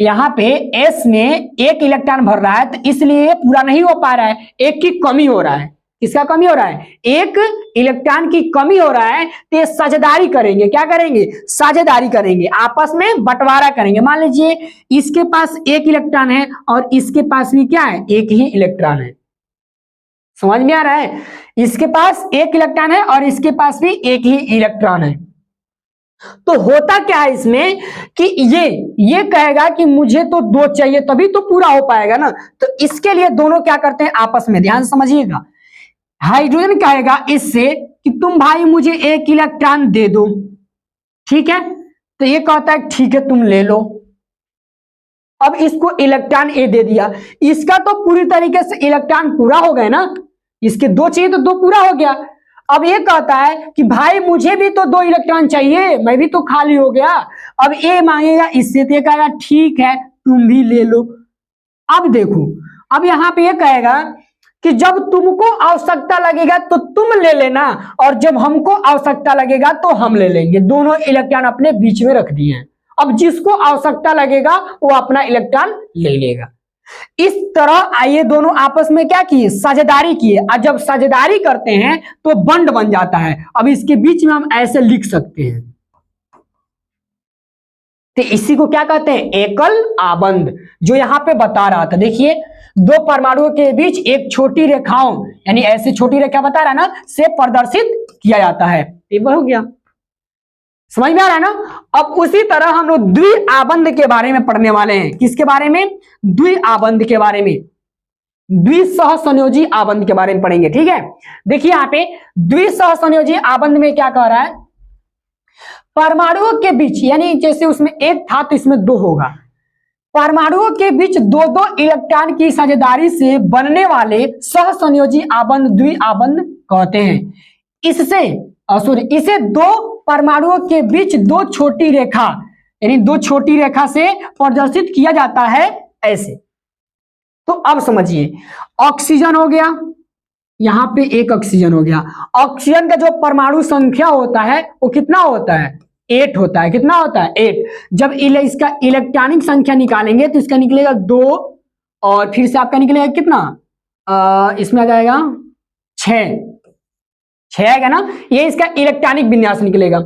[SPEAKER 1] यहां पे S में 1 इलेक्ट्रॉन भर रहा है तो इसलिए पूरा नहीं हो पा रहा है, 1 की कमी हो रहा है। किसका कमी हो रहा है, 1 इलेक्ट्रॉन की कमी हो रहा है, तो ये साझेदारी करेंगे। क्या करेंगे, साझेदारी करेंगे, आपस में बंटवारा करेंगे। मान लीजिए इसके पास 1 इलेक्ट्रॉन है और इसके पास भी क्या है, 1 ही इलेक्ट्रॉन है। समझ में आ रहा है, इसके पास 1 इलेक्ट्रॉन है और इसके पास भी 1 ही इलेक्ट्रॉन है। तो होता क्या है इसमें कि ये कहेगा कि मुझे तो 2 चाहिए, तभी तो पूरा हो पाएगा ना। तो इसके लिए दोनों क्या करते हैं आपस में, ध्यान समझिएगा, हाइड्रोजन कहेगा इससे कि तुम भाई मुझे 1 इलेक्ट्रॉन दे दो, ठीक है, तो ये कहता है ठीक है तुम ले लो। अब इसको इलेक्ट्रॉन ए दे दिया, इसका तो पूरी तरीके से इलेक्ट्रॉन पूरा हो गए ना, इसके 2 चाहिए तो 2 पूरा हो गया। अब ये कहता है कि भाई मुझे भी तो 2 इलेक्ट्रॉन चाहिए, मैं भी तो खाली हो गया। अब ए मांगेगा इससे, तो ये कहेगा ठीक है तुम भी ले लो। अब देखो, अब यहां पे ये कहेगा कि जब तुमको आवश्यकता लगेगा तो तुम ले लेना, और जब हमको आवश्यकता लगेगा तो हम ले लेंगे। दोनों इलेक्ट्रॉन अपने बीच में रख दिए हैं। अब जिसको आवश्यकता लगेगा वो अपना इलेक्ट्रॉन ले लेगा। इस तरह ये दोनों आपस में क्या किए, साझेदारी किए, और जब साझेदारी करते हैं तो बंड बन जाता है। अब इसके बीच में हम ऐसे लिख सकते हैं, तो इसी को क्या कहते हैं, एकल आबंध, जो यहां पे बता रहा था। देखिए, दो परमाणुओं के बीच एक छोटी रेखाओं, यानी ऐसी छोटी रेखा बता रहा है ना, से प्रदर्शित किया जाता है। ये हो गया, समझ में आ रहा है ना। अब उसी तरह हम लोग द्विआबंध के बारे में पढ़ने वाले हैं। किसके बारे में, द्विआबंध के बारे में, द्विसहसंयोजी आबंध के बारे में पढ़ेंगे। ठीक है, देखिए यहां पे द्विसहसंयोजी आबंध में क्या कह रहा है, परमाणुओं के बीच, यानी जैसे उसमें एक था तो इसमें दो होगा, परमाणुओं के बीच दो दो इलेक्ट्रॉन की साझेदारी से बनने वाले सहसंयोजी आबंध द्विआबंध कहते हैं। इससे सॉरी इसे दो परमाणुओं के बीच दो छोटी रेखा, यानी दो छोटी रेखा से प्रदर्शित किया जाता है ऐसे। तो अब समझिए, ऑक्सीजन हो गया, यहां पे एक ऑक्सीजन हो गया। ऑक्सीजन का जो परमाणु संख्या होता है वो कितना होता है, 8 होता है। कितना होता है, 8। जब इसका इलेक्ट्रॉनिक संख्या निकालेंगे तो इसका निकलेगा 2, और फिर से आपका निकलेगा कितना, इसमें आ जाएगा 6 आएगा ना, ये इसका इलेक्ट्रॉनिक विन्यास निकलेगा।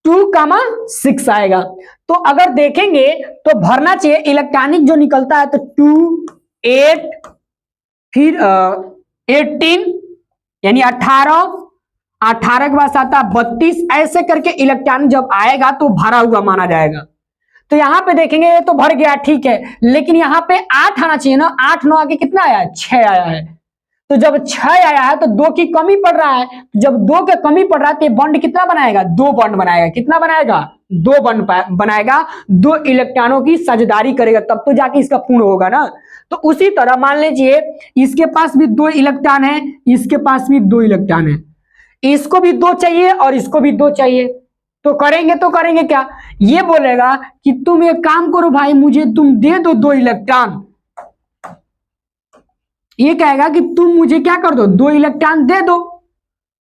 [SPEAKER 1] 2,6 आएगा। तो अगर देखेंगे तो भरना चाहिए, इलेक्ट्रॉनिक जो निकलता है तो 2, 8, फिर 18, यानी 18 के बाद आता है 32, ऐसे करके इलेक्ट्रॉन जब आएगा तो भरा हुआ माना जाएगा। तो यहां पे देखेंगे ये तो भर गया, ठीक है, लेकिन यहां पे 8 आना चाहिए ना, 8 9 आके कितना आया है, 6 आया है। तो जब 6 आया है तो 2 की कमी पड़ रहा है, जब 2 की कमी पड़ रहा है तो बॉन्ड कितना बनाएगा, 2 बॉन्ड बनाएगा। कितना बनाएगा, 2 बॉन्ड बनाएगा, 2 इलेक्ट्रॉनों की साझेदारी करेगा, तब तो जाके इसका पूर्ण होगा ना। तो उसी तरह मान लीजिए इसके पास भी 2 इलेक्ट्रॉन है, इसके पास भी 2 इलेक्ट्रॉन है, इसको भी 2 चाहिए और इसको भी 2 चाहिए। तो करेंगे क्या, ये बोलेगा कि तुम एक काम करो भाई, मुझे तुम दे दो 2 इलेक्ट्रॉन। ये कहेगा कि तुम मुझे क्या कर दो, 2 इलेक्ट्रॉन दे दो।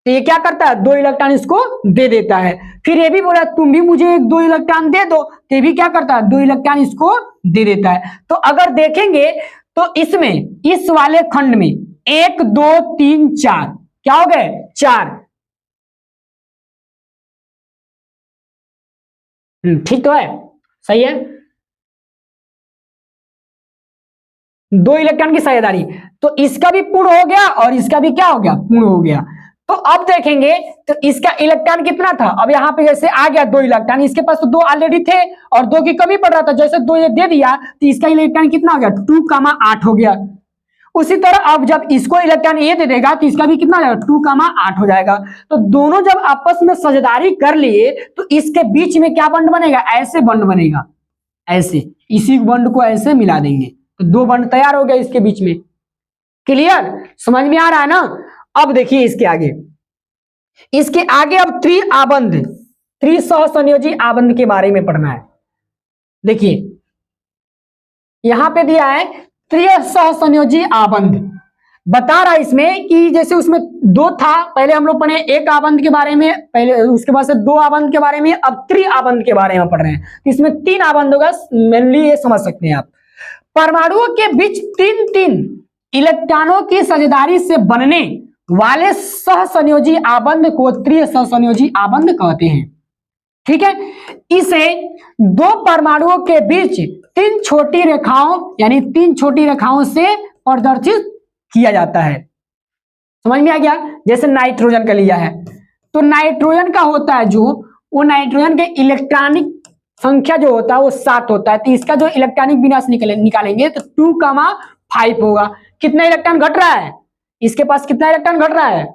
[SPEAKER 1] तो ये क्या करता है, 2 इलेक्ट्रॉन इसको दे देता है। फिर ये भी बोला तुम भी मुझे 2 इलेक्ट्रॉन दे दो, तो ये भी क्या करता है, 2 इलेक्ट्रॉन इसको दे देता है। तो अगर देखेंगे तो इसमें, इस वाले खंड में 1 2 3 4 क्या हो गए, 4। ठीक तो है, सही है, 2 इलेक्ट्रॉन की साझेदारी। तो इसका भी पूर्ण हो गया और इसका भी क्या हो गया, पूर्ण हो गया। तो अब देखेंगे तो इसका इलेक्ट्रॉन कितना था, अब यहां पे जैसे आ गया 2 इलेक्ट्रॉन, इसके पास तो 2 ऑलरेडी थे और 2 की कमी पड़ रहा था, जैसे 2 ये दे दिया तो इसका इलेक्ट्रॉन कितना हो गया, 2,8 हो गया। उसी तरह अब जब इसको इलेक्ट्रॉन ये दे देगा तो इसका भी कितना हो जाएगा, 2,8 हो जाएगा। तो दोनों जब आपस में साझेदारी कर लिए तो इसके बीच में क्या बंड बनेगा, ऐसे बंड बनेगा, ऐसे, इसी बंड को ऐसे मिला देंगे तो 2 बंड तैयार हो गया इसके बीच में। क्लियर, समझ में आ रहा है ना। अब देखिए इसके आगे अब त्रिआबंध, त्रिसहसंयोजी आबंध के बारे में पढ़ना है। देखिए यहां पे दिया है त्रिसहसंयोजी आबंध, बता रहा है इसमें कि जैसे उसमें 2 था, पहले हम लोग पढ़े एक आबंध के बारे में, पहले उसके बाद से 2 आबंध के बारे में, अब त्रिआबंध के बारे में पढ़ रहे हैं। तो इसमें 3 आबंध होगा, मेनली ये समझ सकते हैं आप। परमाणुओं के बीच 3-3 इलेक्ट्रॉनों की साझेदारी से बनने वाले सहसंयोजी आबंध को त्रिसहसंयोजी आबंध कहते हैं। ठीक है, इसे 2 परमाणुओं के बीच 3 छोटी रेखाओं, यानी 3 छोटी रेखाओं से प्रदर्शित किया जाता है। समझ में आ गया, जैसे नाइट्रोजन का लिया है तो नाइट्रोजन का होता है जो, वो नाइट्रोजन के इलेक्ट्रॉनिक संख्या जो होता है वो 7 होता है, तो इसका जो इलेक्ट्रॉनिक विन्यास निकालेंगे तो 2,5 होगा। कितना इलेक्ट्रॉन घट रहा है, इसके पास कितना इलेक्ट्रॉन घट रहा है,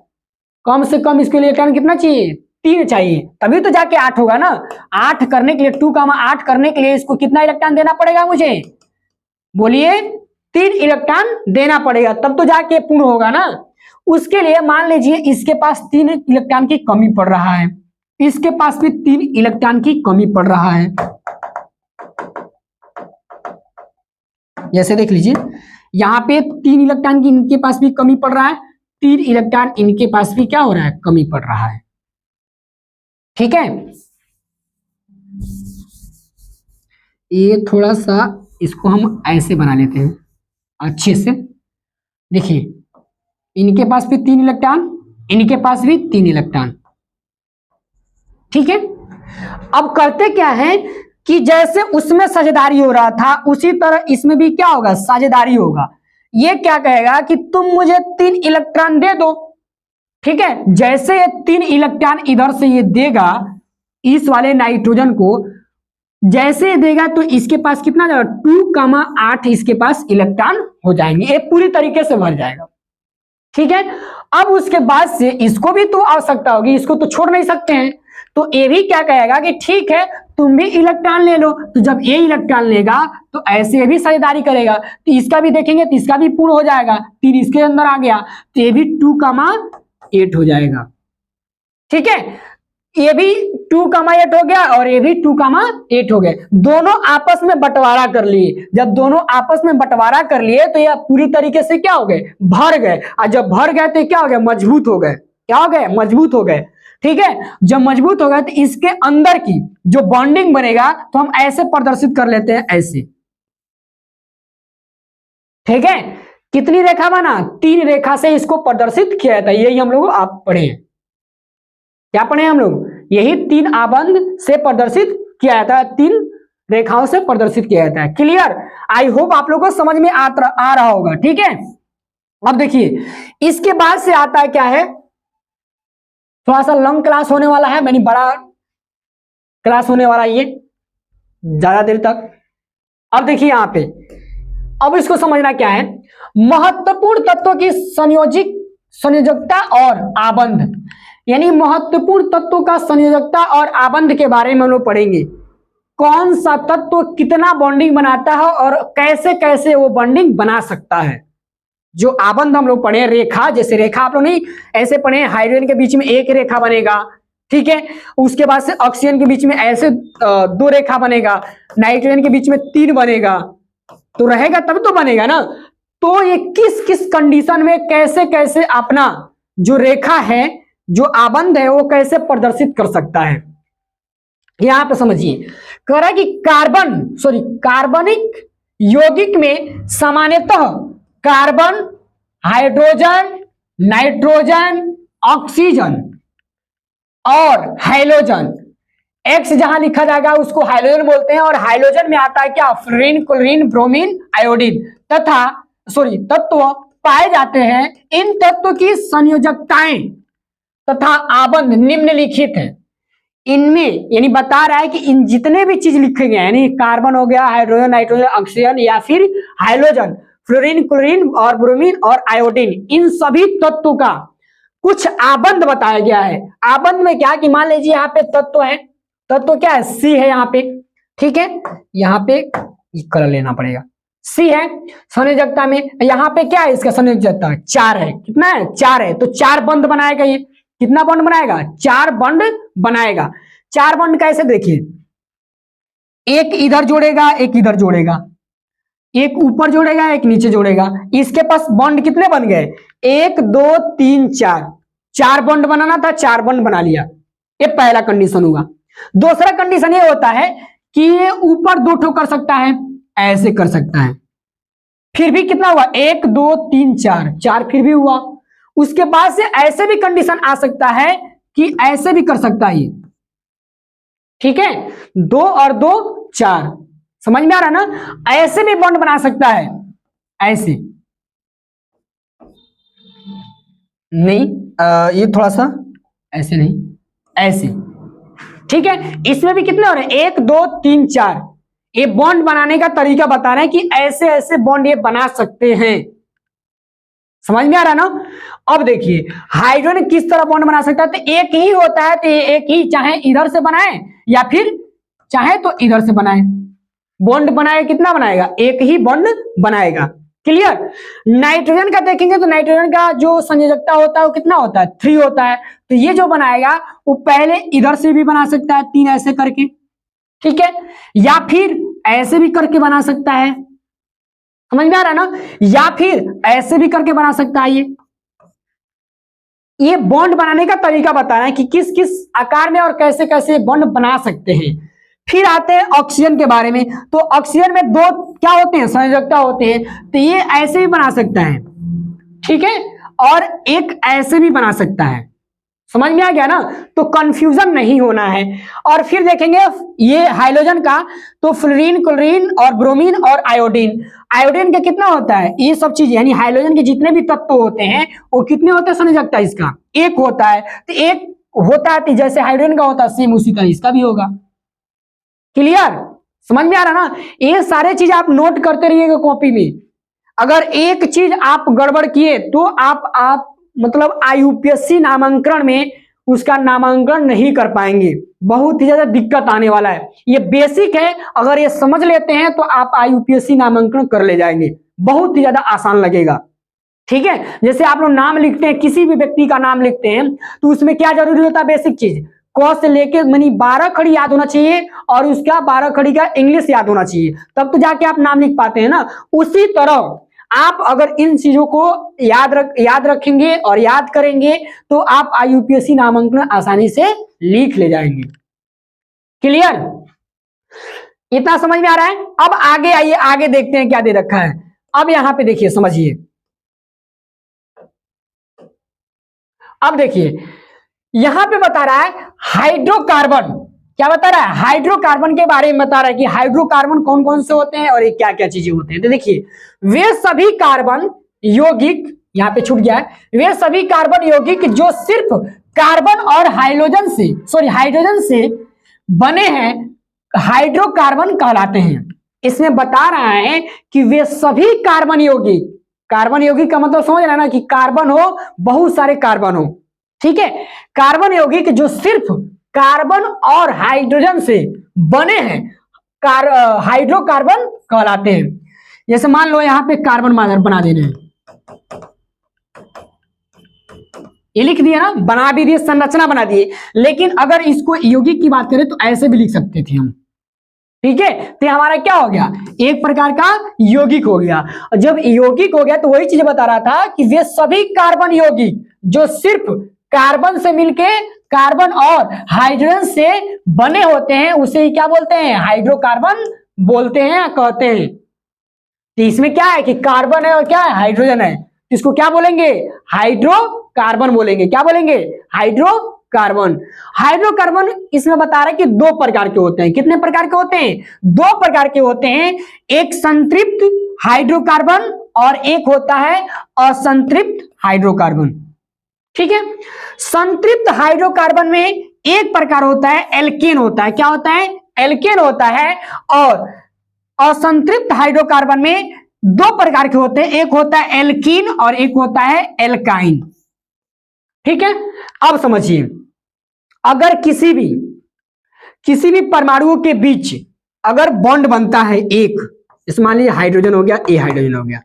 [SPEAKER 1] कम से कम इसके इलेक्ट्रॉन कितना चाहिए, 3 चाहिए, तभी तो जाके 8 होगा ना। 8 करने के लिए, 2,8 करने के लिए इसको कितना इलेक्ट्रॉन देना पड़ेगा मुझे, बोलिए, 3 इलेक्ट्रॉन देना पड़ेगा, तब तो जाके पूर्ण होगा ना। उसके लिए मान लीजिए इसके पास 3 इलेक्ट्रॉन की कमी पड़ रहा है, इसके पास भी 3 इलेक्ट्रॉन की कमी पड़ रहा है। जैसे देख लीजिए यहां पे 3 इलेक्ट्रॉन की इनके पास भी कमी पड़ रहा है, 3 इलेक्ट्रॉन इनके पास भी क्या हो रहा है, कमी पड़ रहा है। ठीक है, ये थोड़ा सा इसको हम ऐसे बना लेते हैं, अच्छे से देखिए, इनके पास भी 3 इलेक्ट्रॉन, इनके पास भी 3 इलेक्ट्रॉन। ठीक है, अब करते क्या है कि जैसे उसमें साझेदारी हो रहा था उसी तरह इसमें भी क्या होगा, साझेदारी होगा। ये क्या कहेगा कि तुम मुझे 3 इलेक्ट्रॉन दे दो। ठीक है, जैसे ये 3 इलेक्ट्रॉन इधर से ये देगा इस वाले नाइट्रोजन को, जैसे देगा तो इसके पास कितना जाएगा, 2,8 इसके पास इलेक्ट्रॉन हो जाएंगे, ये पूरी तरीके से भर जाएगा। ठीक है, अब उसके बाद से इसको भी तो आवश्यकता होगी, इसको तो छोड़ नहीं सकते हैं, तो ये भी क्या कहेगा कि ठीक है तुम भी इलेक्ट्रॉन ले लो। तो जब ये इलेक्ट्रॉन लेगा तो ऐसे भी साझेदारी करेगा, तो इसका भी देखेंगे तो इसका भी पूर्ण हो जाएगा, 3 इसके अंदर आ गया तो ये भी 2,8 हो जाएगा। ठीक है, ये भी 2,8 हो गया और ये भी 2,8 हो गए, दोनों आपस में बंटवारा कर लिए। जब दोनों आपस में बंटवारा कर लिए तो ये पूरी तरीके से क्या हो गए, भर गए, और जब भर गए तो क्या हो गए, मजबूत हो गए। क्या हो गए, मजबूत हो गए। ठीक है, जब मजबूत हो गए तो इसके अंदर की जो बॉन्डिंग बनेगा तो हम ऐसे प्रदर्शित कर लेते हैं, ऐसे। ठीक है, कितनी रेखा बना, 3 रेखा से इसको प्रदर्शित किया जाता है, यही हम लोग आप पढ़े हैं। क्या पढ़े हम लोग, यही 3 आबंध से प्रदर्शित किया जाता है, 3 रेखाओं से प्रदर्शित किया जाता है। क्लियर, आई होप आप लोगों को समझ में आ रहा होगा। ठीक है, अब देखिए इसके बाद से आता है क्या है, थोड़ा सा लॉन्ग क्लास होने वाला है, मैंने बड़ा क्लास होने वाला है ये, ज्यादा देर तक। अब देखिए यहां पे, अब इसको समझना क्या है, महत्वपूर्ण तत्वों की संयोजकता और आबंध, यानी महत्वपूर्ण तत्वों का संयोजकता और आबंध के बारे में हम लोग पढ़ेंगे। कौन सा तत्व कितना बॉन्डिंग बनाता है और कैसे कैसे वो बॉन्डिंग बना सकता है। जो आबंध हम लोग पढ़े, रेखा, जैसे रेखा आप लोग नहीं ऐसे पढ़े, हाइड्रोजन के बीच में एक रेखा बनेगा। ठीक है, उसके बाद से ऑक्सीजन के बीच में ऐसे 2 रेखा बनेगा, नाइट्रोजन के बीच में 3 बनेगा, तो रहेगा तब तो बनेगा ना। तो ये किस किस कंडीशन में कैसे कैसे अपना जो रेखा है, जो आबंध है, वो कैसे प्रदर्शित कर सकता है। यहां पे समझिए, कह रहा है कि कार्बनिक यौगिक में सामान्यतः कार्बन, हाइड्रोजन, नाइट्रोजन, ऑक्सीजन और हाइड्रोजन, एक्स जहां लिखा जाएगा उसको हाइड्रोजन बोलते हैं, और हाइड्रोजन में आता है क्या, फ्लोरीन, क्लोरीन, ब्रोमीन, आयोडीन तत्व पाए जाते हैं। इन तत्वों की संयोजकताएं तथा आबंध निम्नलिखित है। इनमें यानी बता रहा है कि इन जितने भी चीज लिखे गए हैं, यानी कार्बन हो गया, हाइड्रोजन, नाइट्रोजन, ऑक्सीजन या फिर हाइड्रोजन, फ्लोरीन, क्लोरीन और ब्रोमीन और आयोडीन, इन सभी तत्वों का कुछ आबंध बताया गया है। आबंध में क्या कि मान लीजिए यहाँ पे तत्व है, तत्व क्या है, सी है यहाँ पे। ठीक है, यहाँ पे कलर लेना पड़ेगा, सी है संयोजकता में। यहाँ पे क्या है, इसका संयोजकता 4 है। कितना है, 4 है, तो 4 बंध बनाएगा। ये कितना बंध बनाएगा, 4 बंध बनाएगा। 4 बंध कैसे, देखिए, एक इधर जोड़ेगा, एक इधर जोड़ेगा, एक ऊपर जोड़ेगा, एक नीचे जोड़ेगा। इसके पास बॉन्ड कितने बन गए, 1 2 3 4, 4 बॉन्ड बनाना था, 4 बॉन्ड बना लिया। ये पहला कंडीशन हुआ। दूसरा कंडीशन ये होता है कि ये ऊपर 2 ठो कर सकता है, ऐसे कर सकता है, फिर भी कितना हुआ, 1 2 3 4, 4 फिर भी हुआ। उसके बाद से ऐसे भी कंडीशन आ सकता है कि ऐसे भी कर सकता है ये। ठीक है, 2 और 2 4, समझ में आ रहा ना। ऐसे भी बॉन्ड बना सकता है, ऐसे नहीं, ये थोड़ा सा ऐसे नहीं, ऐसे। ठीक है, इसमें भी कितने हो रहे हैं, 1 2 3 4। ये बॉन्ड बनाने का तरीका बता रहे हैं कि ऐसे ऐसे बॉन्ड ये बना सकते हैं। समझ में आ रहा ना। अब देखिए हाइड्रोजन किस तरह बॉन्ड बना सकता है, तो एक ही होता है, तो एक ही, चाहे इधर से बनाए या फिर चाहे तो इधर से बनाए, बॉन्ड बनाएगा, कितना बनाएगा, एक ही बॉन्ड बनाएगा। क्लियर। नाइट्रोजन का देखेंगे तो नाइट्रोजन का जो संयोजकता होता है वो कितना होता है, 3 होता है। तो ये जो बनाएगा वो पहले इधर से भी बना सकता है, 3 ऐसे करके, ठीक है, या फिर ऐसे भी करके बना सकता है, समझ में आ रहा ना, या फिर ऐसे भी करके बना सकता है। ये बॉन्ड बनाने का तरीका बता रहा है कि किस किस आकार में और कैसे कैसे बॉन्ड बना सकते हैं। फिर आते हैं ऑक्सीजन के बारे में। तो ऑक्सीजन में दो क्या होते हैं, संयोजकता होते हैं। तो ये ऐसे भी बना सकता है, ठीक है, और एक ऐसे भी बना सकता है। समझ में आ गया ना, तो कंफ्यूजन नहीं होना है। और फिर देखेंगे ये हाइड्रोजन का, तो फ्लोरीन, क्लोरीन और ब्रोमीन और आयोडीन। आयोडीन का कितना होता है, ये सब चीज यानी हाइड्रोजन के जितने भी तत्व होते हैं वो कितने होते हैं संयोजकता, इसका एक होता है। तो एक होता है, तो जैसे हाइड्रोजन का होता है सेम उसी तरह इसका भी होगा। क्लियर, समझ में आ रहा ना। ये सारे चीज आप नोट करते रहिएगा कॉपी में। अगर एक चीज आप गड़बड़ किए तो आप मतलब आईयूपीएससी नामांकन में उसका नामांकन नहीं कर पाएंगे, बहुत ही ज्यादा दिक्कत आने वाला है। ये बेसिक है, अगर ये समझ लेते हैं तो आप आईयूपीएससी नामांकन कर ले जाएंगे, बहुत ही ज्यादा आसान लगेगा। ठीक है, जैसे आप लोग नाम लिखते हैं, किसी भी व्यक्ति का नाम लिखते हैं तो उसमें क्या जरूरी होता है, बेसिक चीज क से लेके मानी 12 खड़ी याद होना चाहिए और उसका 12 खड़ी का इंग्लिश याद होना चाहिए, तब तो जाके आप नाम लिख पाते हैं ना। उसी तरह आप अगर इन चीजों को याद रखेंगे और याद करेंगे तो आप आईयूपीएससी नामांकन आसानी से लिख ले जाएंगे। क्लियर, इतना समझ में आ रहा है। अब आगे आइए, आगे देखते हैं क्या दे रखा है। अब यहां पे देखिए, समझिए। अब देखिए यहां पे बता रहा है हाइड्रोकार्बन, क्या बता रहा है, हाइड्रोकार्बन के बारे में बता रहा है कि हाइड्रोकार्बन कौन कौन से होते हैं और ये क्या क्या चीजें होते हैं। तो देखिए वे सभी कार्बन यौगिक, यहां पे छूट गया है, वे सभी कार्बन यौगिक जो सिर्फ कार्बन और हाइड्रोजन से बने हैं हाइड्रोकार्बन कहलाते हैं। इसमें बता रहा है कि वे सभी कार्बन यौगिक का मतलब समझ रहा है ना कि कार्बन हो, बहुत सारे कार्बन हो, ठीक है, कार्बन यौगिक जो सिर्फ कार्बन और हाइड्रोजन से बने हैं हाइड्रोकार्बन कहलाते हैं। जैसे मान लो यहां पे कार्बन बना दे रहे हैं, ये लिख दिया ना, बना भी दिए, संरचना बना दिए, लेकिन अगर इसको यौगिक की बात करें तो ऐसे भी लिख सकते थे हम, ठीक है। तो हमारा क्या हो गया, एक प्रकार का यौगिक हो गया। जब यौगिक हो गया तो वही चीज बता रहा था कि वे सभी कार्बन यौगिक जो सिर्फ कार्बन से मिलके कार्बन और हाइड्रोजन से बने होते हैं उसे क्या बोलते हैं, हाइड्रोकार्बन बोलते हैं, कहते हैं। तो इसमें क्या है कि कार्बन है और क्या है, हाइड्रोजन है, इसको क्या बोलेंगे, हाइड्रोकार्बन बोलेंगे। क्या बोलेंगे, हाइड्रोकार्बन। हाइड्रोकार्बन इसमें बता रहा है कि दो प्रकार के होते हैं। कितने प्रकार के होते हैं, दो प्रकार के होते हैं। एक संतृप्त हाइड्रोकार्बन और एक होता है असंतृप्त हाइड्रोकार्बन, ठीक है। संतृप्त हाइड्रोकार्बन में एक प्रकार होता है एल्केन होता है, क्या होता है, एल्केन होता है। और असंतृप्त हाइड्रोकार्बन में दो प्रकार के होते हैं, एक होता है एल्कीन और एक होता है एल्काइन, ठीक है। अब समझिए, अगर किसी भी परमाणुओं के बीच अगर बॉन्ड बनता है एक, इस मान लीजिए हाइड्रोजन हो गया, ए हाइड्रोजन हो गया,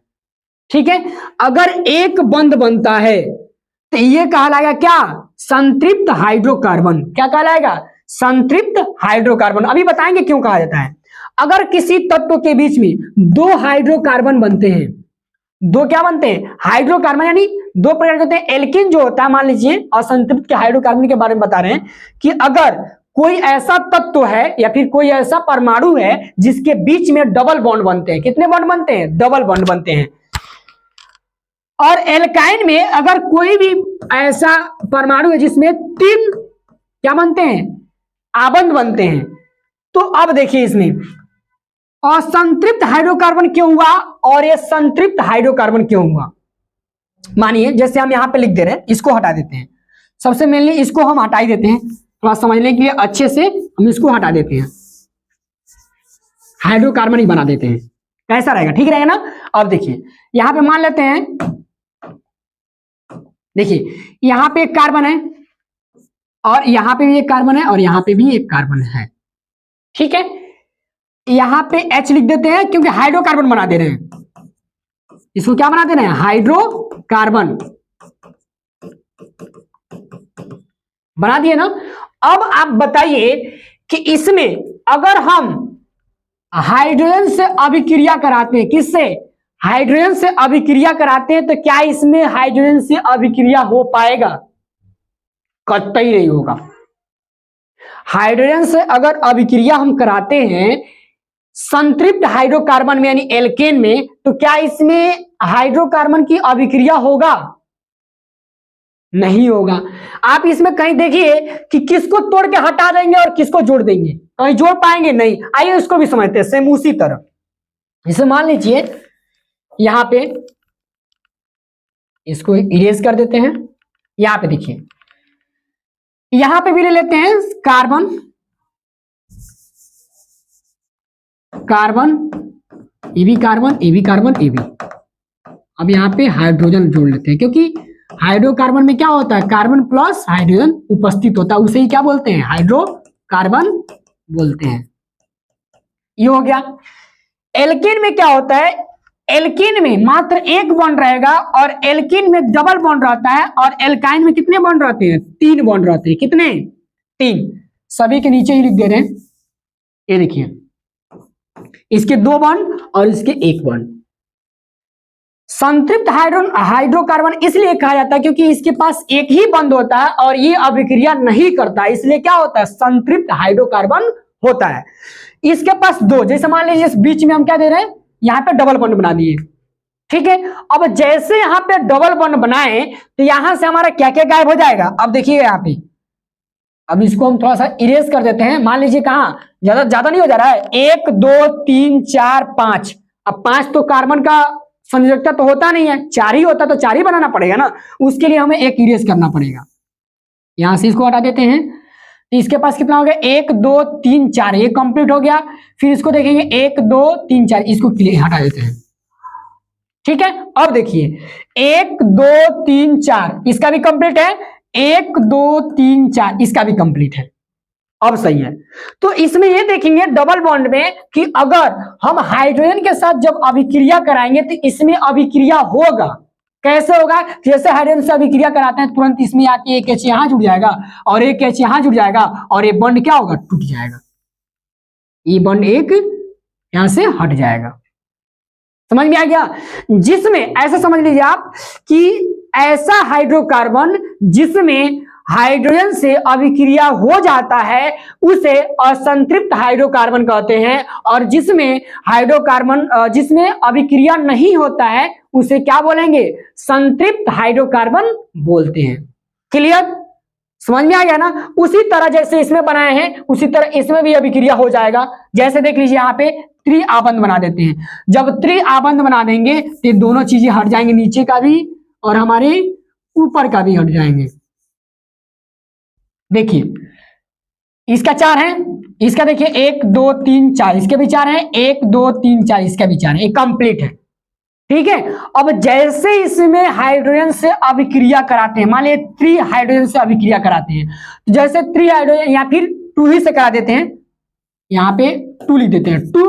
[SPEAKER 1] ठीक है, अगर एक बंध बनता है तो ये कहलाएगा क्या, संतृप्त हाइड्रोकार्बन। क्या कहलाएगा, संतृप्त हाइड्रोकार्बन। अभी बताएंगे क्यों कहा जाता है। अगर किसी तत्व के बीच में दो हाइड्रोकार्बन बनते हैं, दो क्या बनते हैं, हाइड्रोकार्बन, यानी दो प्रकार के होते हैं। एल्कीन जो होता है, मान लीजिए असंतृप्त के हाइड्रोकार्बन के बारे में बता रहे हैं कि अगर कोई ऐसा तत्व है या फिर कोई ऐसा परमाणु है जिसके बीच में डबल बॉन्ड बनते हैं, कितने बॉन्ड बनते हैं, डबल बॉन्ड बनते हैं। और एल्काइन में अगर कोई भी ऐसा परमाणु है जिसमें तीन क्या बनते हैं, आबंध बनते हैं। तो अब देखिए इसमें असंतृप्त हाइड्रोकार्बन क्यों हुआ और ये संतृप्त हाइड्रोकार्बन क्यों हुआ। मानिए जैसे हम यहां पे लिख दे रहे हैं, इसको हटा देते हैं, सबसे मेनली इसको हम हटा ही देते हैं, थोड़ा समझने के लिए अच्छे से हम इसको हटा देते हैं, हाइड्रोकार्बन ही बना देते हैं, कैसा रहेगा, ठीक रहेगा ना। अब देखिए यहां पे मान लेते हैं, देखिए यहां पे एक कार्बन है और यहां पे भी एक कार्बन है और यहां पे भी एक कार्बन है, ठीक है। यहां पे H लिख देते हैं क्योंकि हाइड्रोकार्बन बना दे रहे हैं, इसको क्या बना दे रहे हैं, हाइड्रोकार्बन बना दिए ना। अब आप बताइए कि इसमें अगर हम हाइड्रोजन से अभिक्रिया कराते हैं, किससे, हाइड्रोजन से अभिक्रिया कराते हैं, तो क्या इसमें हाइड्रोजन से अभिक्रिया हो पाएगा, कतई नहीं होगा। हाइड्रोजन से अगर अभिक्रिया हम कराते हैं संतृप्त हाइड्रोकार्बन में यानी एल्केन में, तो क्या इसमें हाइड्रोकार्बन की अभिक्रिया होगा? नहीं होगा। आप इसमें कहीं देखिए कि किसको तोड़ के हटा देंगे और किसको जोड़ देंगे, कहीं जोड़ पाएंगे नहीं। आइए उसको भी समझते हैं। सेम उसी तरह इसे मान लीजिए यहां पे इसको इरेज कर देते हैं। यहां पे देखिए, यहां पे भी ले लेते हैं कार्बन, कार्बन, ये भी कार्बन, ये भी कार्बन, ये भी। अब यहाँ पे हाइड्रोजन जोड़ लेते हैं, क्योंकि हाइड्रोकार्बन में क्या होता है, कार्बन प्लस हाइड्रोजन उपस्थित होता है, उसे ही क्या बोलते हैं, हाइड्रोकार्बन बोलते हैं। ये हो गया। एल्केन में क्या होता है, एल्केन में मात्र एक बॉन्ड रहेगा और एल्केन में डबल बॉन्ड रहता है, और एल्काइन में कितने बॉन्ड रहते हैं, 3 बॉन्ड रहते हैं। कितने, 3। सभी के नीचे ही लिख दे रहे हैं। ये देखिए, इसके 2 बॉन्ड और इसके 1 बॉन्ड। संतृप्त हाइड्रोकार्बन इसलिए कहा जाता है क्योंकि इसके पास एक ही बॉन्ड होता है और ये अभिक्रिया नहीं करता, इसलिए क्या होता है, संतृप्त हाइड्रोकार्बन होता है। इसके पास 2, जैसे मान लीजिए इस बीच में हम क्या दे रहे हैं, यहां पे डबल बॉन्ड बना दिए, ठीक है। अब जैसे यहां पे डबल बॉन्ड बनाए तो यहां से हमारा क्या क्या गायब हो जाएगा। अब देखिए यहाँ पे, अब इसको हम थोड़ा सा इरेज कर देते हैं। मान लीजिए कहां, ज्यादा नहीं हो जा रहा है, 1 2 3 4 5। अब 5 तो कार्बन का संयोजकता तो होता नहीं है, 4 ही होता, तो 4 ही बनाना पड़ेगा ना, उसके लिए हमें 1 इरेज करना पड़ेगा। यहां से इसको हटा देते हैं, तो इसके पास कितना हो गया, 1 2 3 4, ये कंप्लीट हो गया। फिर इसको देखेंगे 1 2 3 4, इसको हटा देते हैं, ठीक है। अब देखिए 1 2 3 4, इसका भी कंप्लीट है, 1 2 3 4, इसका भी कंप्लीट है। अब सही है। तो इसमें ये देखेंगे डबल बॉन्ड में कि अगर हम हाइड्रोजन के साथ जब अभिक्रिया कराएंगे तो इसमें अभिक्रिया होगा। कैसे होगा, जैसे हाइड्रोजन से अभिक्रिया कराते हैं तुरंत इसमें आके एक H यहां जुड़ जाएगा और एक H यहां जुड़ जाएगा और ये बॉन्ड क्या होगा, टूट जाएगा। ये बॉन्ड एक यहां से हट जाएगा। समझ में आ गया। जिसमें ऐसा समझ लीजिए आप कि ऐसा हाइड्रोकार्बन जिसमें हाइड्रोजन से अभिक्रिया हो जाता है उसे असंतृप्त हाइड्रोकार्बन कहते हैं, और जिसमें हाइड्रोकार्बन जिसमें अभिक्रिया नहीं होता है उसे क्या बोलेंगे, संतृप्त हाइड्रोकार्बन बोलते हैं। क्लियर, समझ में आ गया ना। उसी तरह जैसे इसमें बनाए हैं उसी तरह इसमें भी अभिक्रिया हो जाएगा। जैसे देख लीजिए यहाँ पे त्रिआबंध बना देते हैं। जब त्रिआबंध बना देंगे तो दोनों चीजें हट जाएंगे, नीचे का भी और हमारे ऊपर का भी हट जाएंगे। देखिए इसका 4 है, इसका देखिए 1 2 3 4, इसके भी 4 है, 1 2 3 4, इसका भी 4 है, कंप्लीट है, ठीक है। अब जैसे इसमें हाइड्रोजन से अभिक्रिया कराते हैं, मान लीजिए 3 हाइड्रोजन से अभिक्रिया कराते हैं, तो जैसे 3 हाइड्रोजन या फिर 2 ही से करा देते हैं, यहाँ पे 2 लिख देते हैं, 2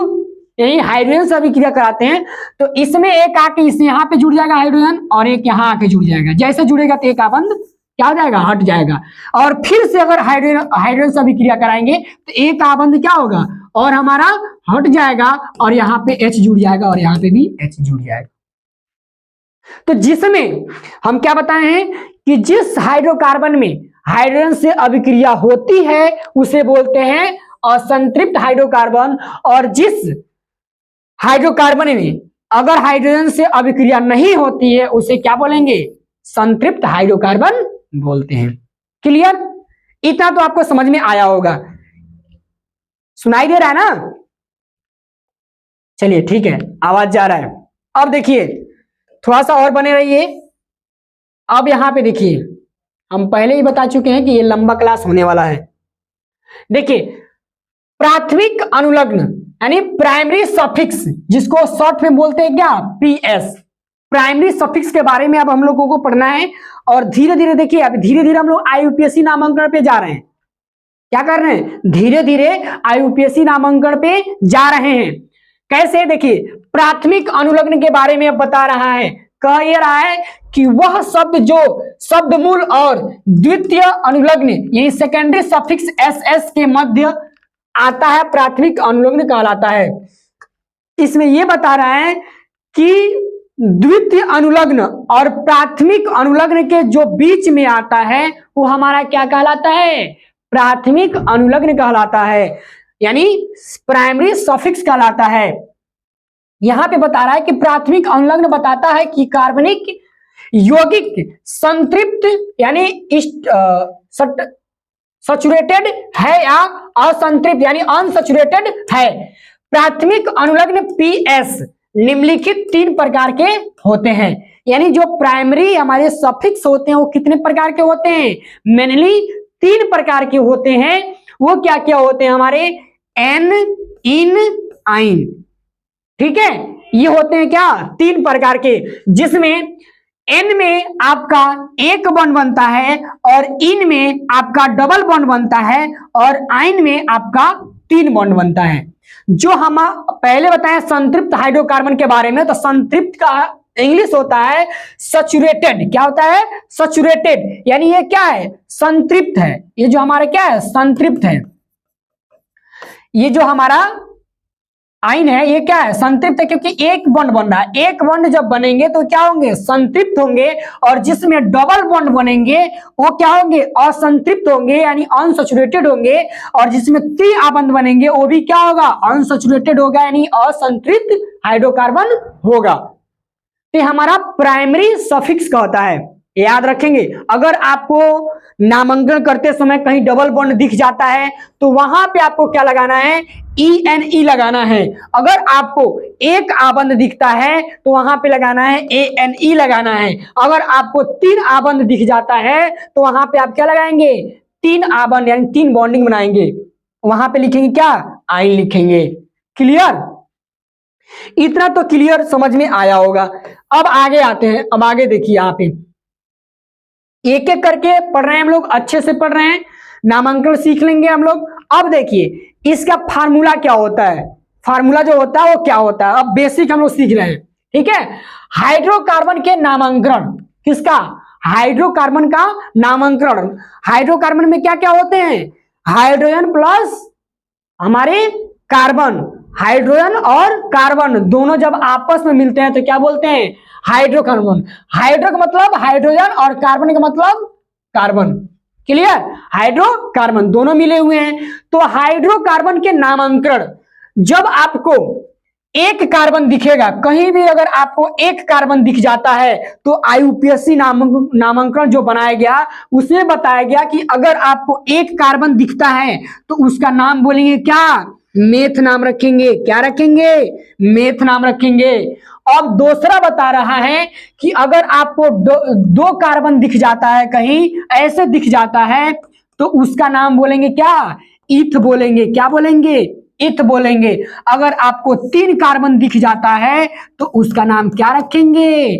[SPEAKER 1] यही हाइड्रोजन से अभिक्रिया कराते हैं, तो इसमें एक आके इस यहाँ पे जुड़ जाएगा हाइड्रोजन और एक यहाँ आके जुड़ जाएगा। जैसे जुड़ेगा तो एक आबंध क्या हो जाएगा, हट जाएगा। और फिर से अगर हाइड्रोजन से अभिक्रिया कराएंगे तो एक आबंध क्या होगा और हमारा हट जाएगा और यहाँ पे H जुड़ जाएगा और यहाँ पे भी H जुड़ जाएगा। तो जिसमें हम क्या बताए हैं कि जिस हाइड्रोकार्बन में हाइड्रोजन से अभिक्रिया होती है उसे बोलते हैं असंतृप्त हाइड्रोकार्बन, और जिस हाइड्रोकार्बन में अगर हाइड्रोजन से अभिक्रिया नहीं होती है उसे क्या बोलेंगे, संतृप्त हाइड्रोकार्बन बोलते हैं। क्लियर, इतना तो आपको समझ में आया होगा, सुनाई दे रहा है ना। चलिए ठीक है, आवाज जा रहा है। अब देखिए थोड़ा सा और बने रहिए। अब यहां पे देखिए हम पहले ही बता चुके हैं कि ये लंबा क्लास होने वाला है। देखिए प्राथमिक अनुलग्न यानी प्राइमरी सफिक्स, जिसको शॉर्ट में बोलते हैं क्या, PS, प्राइमरी सफिक्स के बारे में अब हम लोगों को पढ़ना है। और धीरे धीरे देखिए अब धीरे धीरे हम लोग IUPAC नामांकन पे जा रहे हैं। क्या कर रहे हैं, धीरे धीरे IUPAC नामांकन पे जा रहे हैं। कैसे, देखिए प्राथमिक अनुलग्न के बारे में अब बता रहा है, कह ये रहा है कि वह शब्द जो शब्दमूल और द्वितीय अनुलग्न यानी सेकेंडरी सफिक्स SS के मध्य आता है प्राथमिक अनुलग्न कहलाता है। इसमें यह बता रहा है कि द्वितीय अनुलग्न और प्राथमिक अनुलग्न के जो बीच में आता है वो हमारा क्या कहलाता है, प्राथमिक अनुलग्न कहलाता है, यानी प्राइमरी सफिक्स कहलाता है। यहां पे बता रहा है कि प्राथमिक अनुलग्न बताता है कि कार्बनिक यौगिक संतृप्त यानी सैचुरेटेड है या असंतृप्त यानी अनसैचुरेटेड है। प्राथमिक अनुलग्न पीएस निम्नलिखित 3 प्रकार के होते हैं, यानी जो प्राइमरी हमारे सफिक्स होते हैं वो कितने प्रकार के होते हैं, मेनली 3 प्रकार के होते हैं। वो क्या क्या होते हैं हमारे, एन, इन, आइन, ठीक है। ये होते हैं क्या, 3 प्रकार के, जिसमें एन में आपका एक बॉन्ड बनता है और इन में आपका डबल बॉन्ड बनता है और आइन में आपका 3 बॉन्ड बनता है। जो हम पहले बताएं संतृप्त हाइड्रोकार्बन के बारे में, तो संतृप्त का इंग्लिश होता है सैचुरेटेड। क्या होता है, सैचुरेटेड, यानी ये क्या है, संतृप्त है। ये जो हमारा क्या है, संतृप्त है। ये जो हमारा आइन है ये क्या है, संतृप्त है, क्योंकि एक बॉन्ड बन रहा है। एक बॉन्ड जब बनेंगे तो क्या होंगे, संतृप्त होंगे, और जिसमें डबल बॉन्ड बनेंगे वो क्या होंगे, असंतृप्त होंगे यानी अनसैचुरेटेड होंगे, और जिसमें त्रिआबंध बनेंगे वो भी क्या होगा, अनसैचुरेटेड होगा यानी असंतृप्त हाइड्रोकार्बन होगा। तो हमारा प्राइमरी सफिक्स का होता है, याद रखेंगे। अगर आपको नामांकन करते समय कहीं डबल बॉन्ड दिख जाता है तो वहां पे आपको क्या लगाना है, ENE लगाना है। अगर आपको एक आबंध दिखता है तो वहां पे लगाना है ANE लगाना है। अगर आपको 3 आबंध दिख जाता है तो वहां पे आप क्या लगाएंगे, 3 आबंध यानी 3 बॉन्डिंग बनाएंगे, वहां पे लिखेंगे क्या, आइन लिखेंगे। क्लियर, इतना तो क्लियर समझ में आया होगा। अब आगे आते हैं, अब आगे देखिए यहाँ पे एक एक करके पढ़ रहे हैं हम लोग, अच्छे से पढ़ रहे हैं, नामांकन सीख लेंगे हम लोग। अब देखिए इसका फार्मूला क्या होता है, फार्मूला जो होता है वो क्या होता है, अब बेसिक हम लोग सीख रहे हैं, ठीक है। हाइड्रोकार्बन के नामांकन, किसका, हाइड्रोकार्बन का नामांकन। हाइड्रोकार्बन में क्या क्या होते हैं, हाइड्रोजन प्लस हमारे कार्बन, हाइड्रोजन और कार्बन दोनों जब आपस में मिलते हैं तो क्या बोलते हैं, हाइड्रोकार्बन। हाइड्रो का मतलब हाइड्रोजन और कार्बन का मतलब कार्बन। क्लियर, हाइड्रोकार्बन दोनों मिले हुए हैं। तो हाइड्रोकार्बन के नामांकन, जब आपको एक कार्बन दिखेगा, कहीं भी अगर आपको एक कार्बन दिख जाता है तो IUPAC नामांकन जो बनाया गया उसमें बताया गया कि अगर आपको एक कार्बन दिखता है तो उसका नाम बोलेंगे क्या, मेथ नाम रखेंगे। क्या रखेंगे, मेथ नाम रखेंगे। अब दूसरा बता रहा है कि अगर आपको दो कार्बन दिख जाता है, कहीं ऐसे दिख जाता है तो उसका नाम बोलेंगे क्या, इथ बोलेंगे। क्या बोलेंगे, इथ बोलेंगे। अगर आपको 3 कार्बन दिख जाता है तो उसका नाम क्या रखेंगे,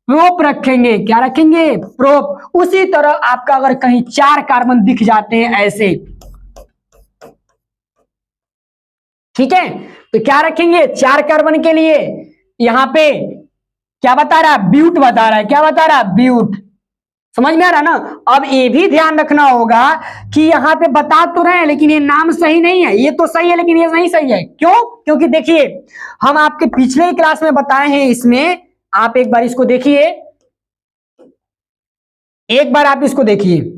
[SPEAKER 1] प्रोप रखेंगे। क्या रखेंगे, प्रोप। उसी तरह आपका अगर कहीं 4 कार्बन दिख जाते हैं ऐसे, ठीक है, तो क्या रखेंगे, 4 कार्बन के लिए यहां पे क्या बता रहा है, ब्यूट बता रहा है। क्या बता रहा है, ब्यूट। समझ में आ रहा ना। अब ये भी ध्यान रखना होगा कि यहाँ पे बता तो रहे हैं लेकिन ये नाम सही नहीं है, ये तो सही है लेकिन ये नहीं सही है। क्यों, क्योंकि देखिए हम आपके पिछले क्लास में बताए हैं, इसमें आप एक बार इसको देखिए, एक बार आप इसको देखिए,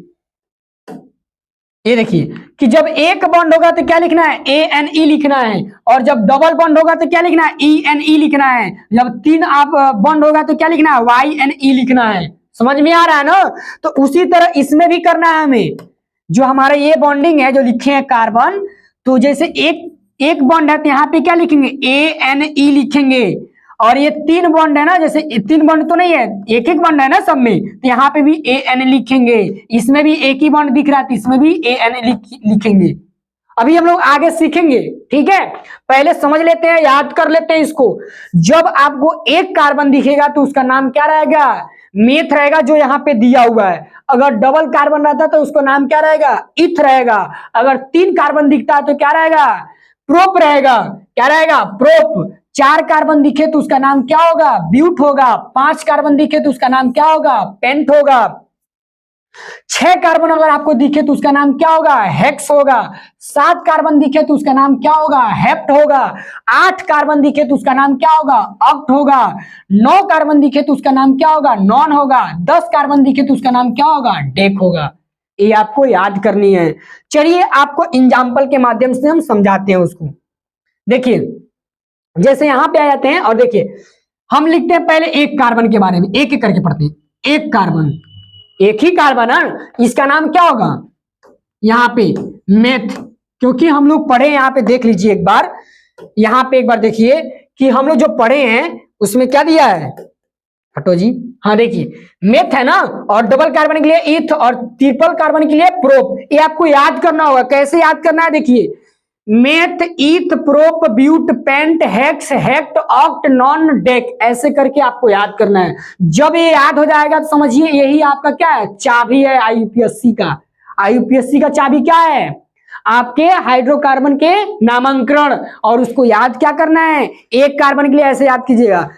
[SPEAKER 1] ये देखिए कि जब एक बॉन्ड होगा तो क्या लिखना है, ANE लिखना है, और जब डबल बॉन्ड होगा तो क्या लिखना है, ENE लिखना है। जब 3 आप बॉन्ड होगा तो क्या लिखना है, YNE लिखना है। समझ में आ रहा है ना। तो उसी तरह इसमें भी करना है हमें। जो हमारा ये बॉन्डिंग है जो लिखे हैं कार्बन, तो जैसे एक बॉन्ड है तो यहाँ पे क्या लिखेंगे, ANE लिखेंगे। और ये 3 बॉन्ड है ना, जैसे 3 बॉन्ड तो नहीं है, एक एक बॉन्ड है ना सब में, तो यहाँ पे भी AN लिखेंगे। इसमें भी एक ही बॉन्ड दिख रहा है तो इसमें भी AN लिखेंगे। अभी हम लोग आगे सीखेंगे, ठीक है। पहले समझ लेते हैं, याद कर लेते हैं इसको। जब आपको एक कार्बन दिखेगा तो उसका नाम क्या रहेगा, मेथ रहेगा, जो यहाँ पे दिया हुआ है। अगर डबल कार्बन रहता तो उसका नाम क्या रहेगा, इथ रहेगा। अगर 3 कार्बन दिखता है तो क्या रहेगा, प्रोप रहेगा। क्या रहेगा, प्रोप। 4 कार्बन दिखे तो उसका नाम क्या होगा, ब्यूट होगा। 5 कार्बन दिखे तो उसका नाम क्या होगा, पेंट होगा। 6 कार्बन अगर आपको दिखे तो उसका नाम क्या होगा, हेक्स होगा। 7 कार्बन दिखे तो उसका नाम क्या होगा, हेप्ट होगा। 8 कार्बन दिखे तो उसका नाम क्या होगा, ऑक्ट होगा। 9 कार्बन दिखे तो उसका नाम क्या होगा, नॉन होगा। 10 कार्बन दिखे तो उसका नाम क्या होगा, डेक होगा। ये आपको याद करनी है। चलिए आपको एग्जाम्पल के माध्यम से हम समझाते हैं उसको। देखिए जैसे यहां पे आ जाते हैं और देखिए हम लिखते हैं पहले एक कार्बन के बारे में, एक एक करके पढ़ते हैं। एक कार्बन, एक ही कार्बन है, इसका नाम क्या होगा यहाँ पे मेथ, क्योंकि हम लोग पढ़े यहाँ पे देख लीजिए एक बार, यहाँ पे एक बार देखिए कि हम लोग जो पढ़े हैं उसमें क्या दिया है, हटो जी, हाँ देखिए मेथ है ना, और डबल कार्बन के लिए इथ और ट्रिपल कार्बन के लिए प्रोप। ये आपको याद करना होगा। कैसे याद करना है, देखिए meth, eth, prop, but, pent, hex, hept, oct, non, dec, ऐसे करके आपको याद करना है। जब ये याद हो जाएगा तो समझिए यही आपका क्या है, चाबी है आईयूपीएससी का। आईयूपीएससी का चाबी क्या है, आपके हाइड्रोकार्बन के नामांकन, और उसको याद क्या करना है, एक कार्बन के लिए ऐसे याद कीजिएगा,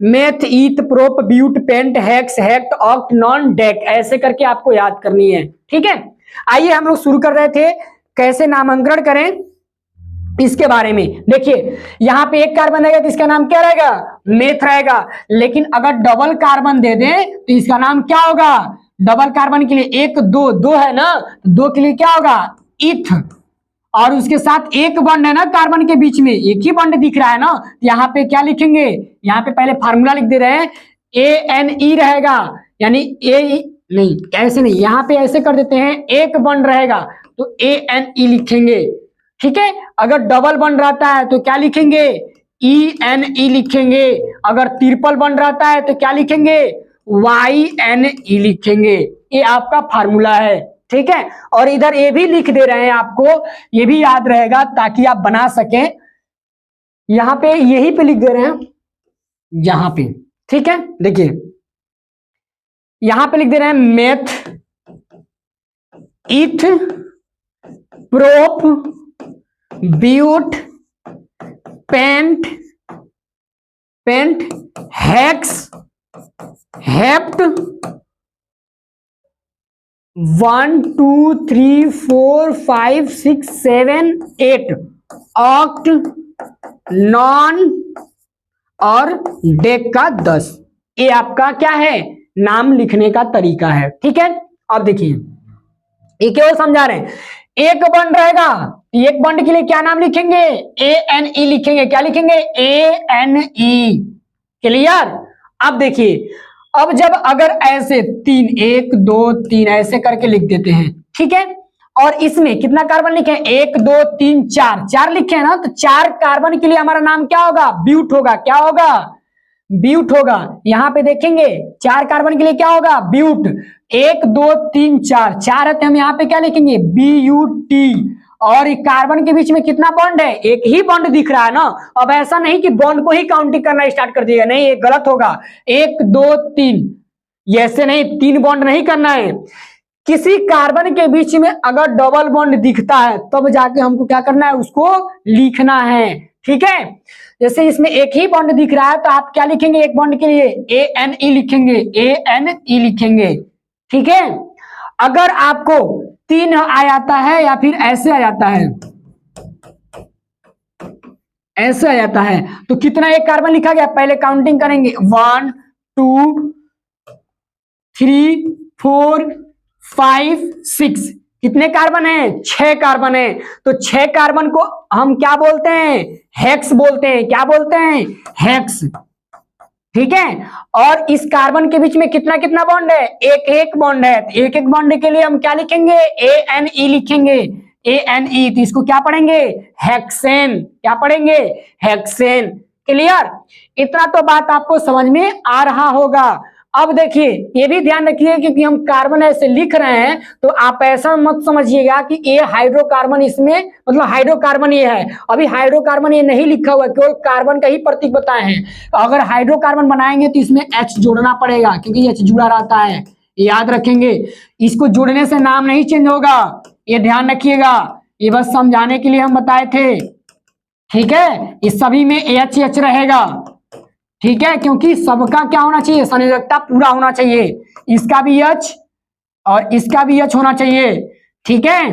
[SPEAKER 1] meth, eth, prop, but, pent, hex, hept, oct, non, dec, ऐसे करके आपको याद करनी है। ठीक है, आइए हम लोग शुरू कर रहे थे कैसे नामांकन करें इसके बारे में। देखिए यहां पे एक कार्बन रहेगा तो इसका नाम क्या रहेगा, मेथ रहेगा, लेकिन अगर डबल कार्बन दे दें तो इसका नाम क्या होगा, डबल कार्बन के लिए एक दो, दो है ना, दो के लिए क्या होगा, इथ, और उसके साथ एक बॉन्ड है ना कार्बन के बीच में, एक ही बॉन्ड दिख रहा है ना, यहाँ पे क्या लिखेंगे, यहाँ पे पहले फार्मूला लिख दे रहे हैं, ANE रहेगा, यानी ए नहीं, ऐसे नहीं, यहाँ पे ऐसे कर देते हैं, एक बॉन्ड रहेगा तो ANE लिखेंगे। ठीक है, अगर डबल बॉन्ड रहता है तो क्या लिखेंगे, ENE लिखेंगे, अगर ट्रिपल बॉन्ड रहता है तो क्या लिखेंगे, YNE लिखेंगे। ये आपका फार्मूला है। ठीक है, और इधर ये भी लिख दे रहे हैं आपको, ये भी याद रहेगा ताकि आप बना सकें। यहां पे यही पे लिख दे रहे हैं, यहां पे। ठीक है, देखिए यहां पे लिख दे रहे हैं meth, eth, prop, but, pent, hex, hept, 1 2 3 4 5 6 7 8, oct, non और डेक का 10। ये आपका क्या है, नाम लिखने का तरीका है। ठीक है, अब देखिए ये क्यों समझा रहे हैं, एक बॉन्ड रहेगा, एक बॉन्ड के लिए क्या नाम लिखेंगे, ANE लिखेंगे। क्या लिखेंगे, ANE। क्लियर। अब देखिए, अब जब अगर ऐसे तीन, 1 2 3 ऐसे करके लिख देते हैं, ठीक है, और इसमें कितना कार्बन लिखे, 1 2 3 4, 4 लिखे हैं ना, तो 4 कार्बन के लिए हमारा नाम क्या होगा, ब्यूट होगा। क्या होगा, ब्यूट होगा। यहां पे देखेंगे 4 कार्बन के लिए क्या होगा, ब्यूट। 1 2 3 4, 4 है तो हम यहाँ पे क्या लिखेंगे, BUT। और कार्बन के बीच में कितना बॉन्ड है, एक ही बॉन्ड दिख रहा है ना। अब ऐसा नहीं कि बॉन्ड को ही काउंटिंग करना स्टार्ट कर दिएगा, नहीं, ये गलत होगा। 1 2 3, ऐसे नहीं, 3 बॉन्ड नहीं करना है। किसी कार्बन के बीच में अगर डबल बॉन्ड दिखता है तब जाके हमको क्या करना है, उसको लिखना है। ठीक है, जैसे इसमें एक ही बॉन्ड दिख रहा है तो आप क्या लिखेंगे, एक बॉन्ड के लिए ANE लिखेंगे, ANE लिखेंगे। ठीक है, अगर आपको 3 आ जाता है या फिर ऐसे आ जाता है, ऐसे आ जाता है, तो कितना एक कार्बन लिखा गया, पहले काउंटिंग करेंगे, 1 2 3 4 5 6, कितने कार्बन है, 6 कार्बन है। तो 6 कार्बन को हम क्या बोलते हैं, हेक्स बोलते हैं। क्या बोलते हैं, हेक्स। ठीक है, और इस कार्बन के बीच में कितना कितना बॉन्ड है, एक एक बॉन्ड है। एक एक बॉन्ड के लिए हम क्या लिखेंगे, ANE लिखेंगे, ANE। तो इसको क्या पढ़ेंगे, हेक्सेन। क्या पढ़ेंगे, हेक्सेन। क्लियर, इतना तो बात आपको समझ में आ रहा होगा। अब देखिए ये भी ध्यान रखिए, क्योंकि हम कार्बन ऐसे लिख रहे हैं तो आप ऐसा मत समझिएगा कि ये हाइड्रोकार्बन, इसमें मतलब हाइड्रोकार्बन ये है। अभी हाइड्रोकार्बन ये नहीं लिखा हुआ है, केवल कार्बन का ही प्रतीक बताए हैं। अगर हाइड्रोकार्बन बनाएंगे तो इसमें H जोड़ना पड़ेगा, क्योंकि H जुड़ा रहता है, याद रखेंगे। इसको जोड़ने से नाम नहीं चेंज होगा, ये ध्यान रखिएगा। ये बस समझाने के लिए हम बताए थे। ठीक है, इस सभी में H रहेगा। ठीक है, क्योंकि सबका क्या होना चाहिए, संयोजकता पूरा होना चाहिए। इसका भी H और इसका भी H होना चाहिए। ठीक है,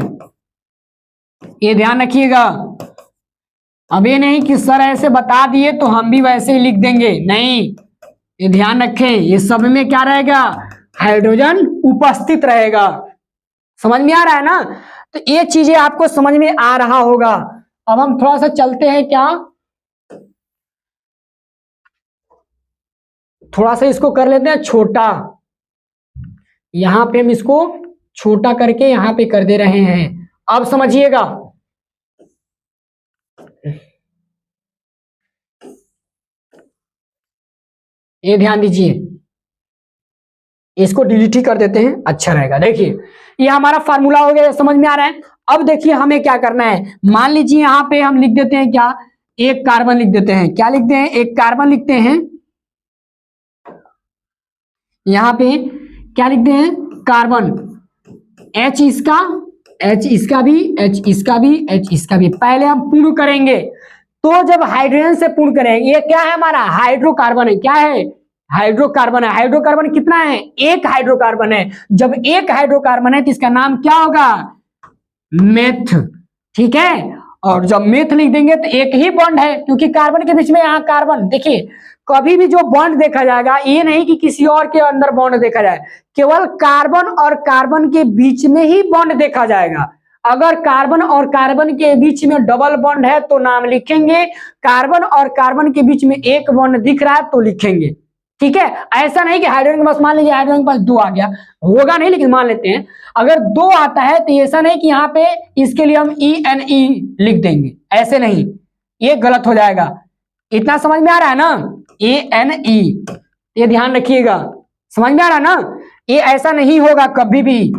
[SPEAKER 1] ये ध्यान रखिएगा। अब ये नहीं कि सर ऐसे बता दिए तो हम भी वैसे ही लिख देंगे, नहीं, ये ध्यान रखें, ये सब में क्या रहेगा, हाइड्रोजन उपस्थित रहेगा। समझ में आ रहा है ना? तो ये चीजें आपको समझ में आ रहा होगा। अब हम थोड़ा सा चलते हैं, क्या थोड़ा सा इसको कर लेते हैं छोटा। यहां पे हम इसको छोटा करके यहां पे कर दे रहे हैं। अब समझिएगा, ये ध्यान दीजिए, इसको डिलीट ही कर देते हैं, अच्छा रहेगा। देखिए ये हमारा फार्मूला हो गया, समझ में आ रहा है? अब देखिए हमें क्या करना है, मान लीजिए यहां पे हम लिख देते हैं क्या, एक कार्बन लिख देते हैं। क्या लिखते हैं? एक कार्बन लिखते हैं। यहां पे क्या लिखते हैं? कार्बन। H इसका, H इसका भी, H इसका भी, H इसका भी। पहले हम पूर्ण करेंगे, तो जब हाइड्रोजन से पूर्ण करेंगे, ये क्या है हमारा हाइड्रोकार्बन है। क्या है? हाइड्रोकार्बन है। हाइड्रोकार्बन कितना है? एक हाइड्रोकार्बन है। जब एक हाइड्रोकार्बन है तो इसका नाम क्या होगा? मेथ। ठीक है, और जब मेथ लिख देंगे तो एक ही बॉन्ड है, क्योंकि कार्बन के बीच में यहाँ कार्बन। देखिए कभी भी जो बॉन्ड देखा जाएगा, ये नहीं कि किसी और के अंदर बॉन्ड देखा जाए, केवल कार्बन और कार्बन के बीच में ही बॉन्ड देखा जाएगा। अगर कार्बन और कार्बन के बीच में डबल बॉन्ड है तो नाम लिखेंगे, कार्बन और कार्बन के बीच में एक बॉन्ड दिख रहा है तो लिखेंगे। ठीक है, ऐसा नहीं कि हाइड्रोजन के पास, मान लीजिए हाइड्रोजन के पास दो आ गया, होगा नहीं लेकिन मान लेते हैं, अगर दो आता है तो ऐसा नहीं कि यहाँ पे इसके लिए हम ENE लिख देंगे, ऐसे नहीं, ये गलत हो जाएगा। इतना समझ में आ रहा है ना? ENE, ये ध्यान रखिएगा, समझ में आ रहा है ना? ये ऐसा नहीं होगा कभी भी।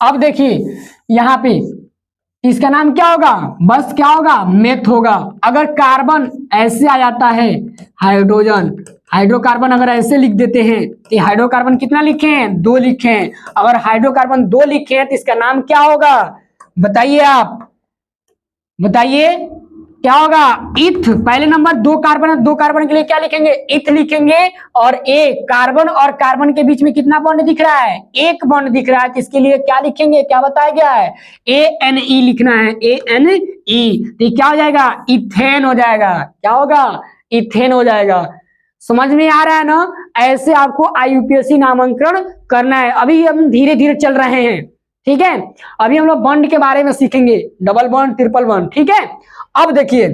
[SPEAKER 1] अब देखिए यहां पे इसका नाम क्या होगा? बस क्या होगा? मेथ होगा। अगर कार्बन ऐसे आ जाता है, हाइड्रोजन, हाइड्रोकार्बन अगर ऐसे लिख देते हैं तो हाइड्रोकार्बन कितना लिखे हैं? दो लिखे हैं। अगर हाइड्रोकार्बन दो लिखे हैं तो इसका नाम क्या होगा? बताइए आप, बताइए क्या होगा? इथ। पहले नंबर दो कार्बन है, दो कार्बन के लिए क्या लिखेंगे? इथ लिखेंगे। और ए, कार्बन और कार्बन के बीच में कितना बॉन्ड दिख रहा है? एक बॉन्ड दिख रहा है, तो इसके लिए क्या लिखेंगे? क्या बताया गया है? ANE लिखना है, ANE। तो क्या हो जाएगा? इथेन हो जाएगा। क्या होगा? इथेन हो जाएगा। समझ में आ रहा है ना? ऐसे आपको IUPAC नामांकन करना है। अभी हम धीरे धीरे चल रहे हैं, ठीक है? अभी हम लोग बॉन्ड के बारे में सीखेंगे, डबल बॉन्ड, ट्रिपल बॉन्ड। ठीक है, अब देखिए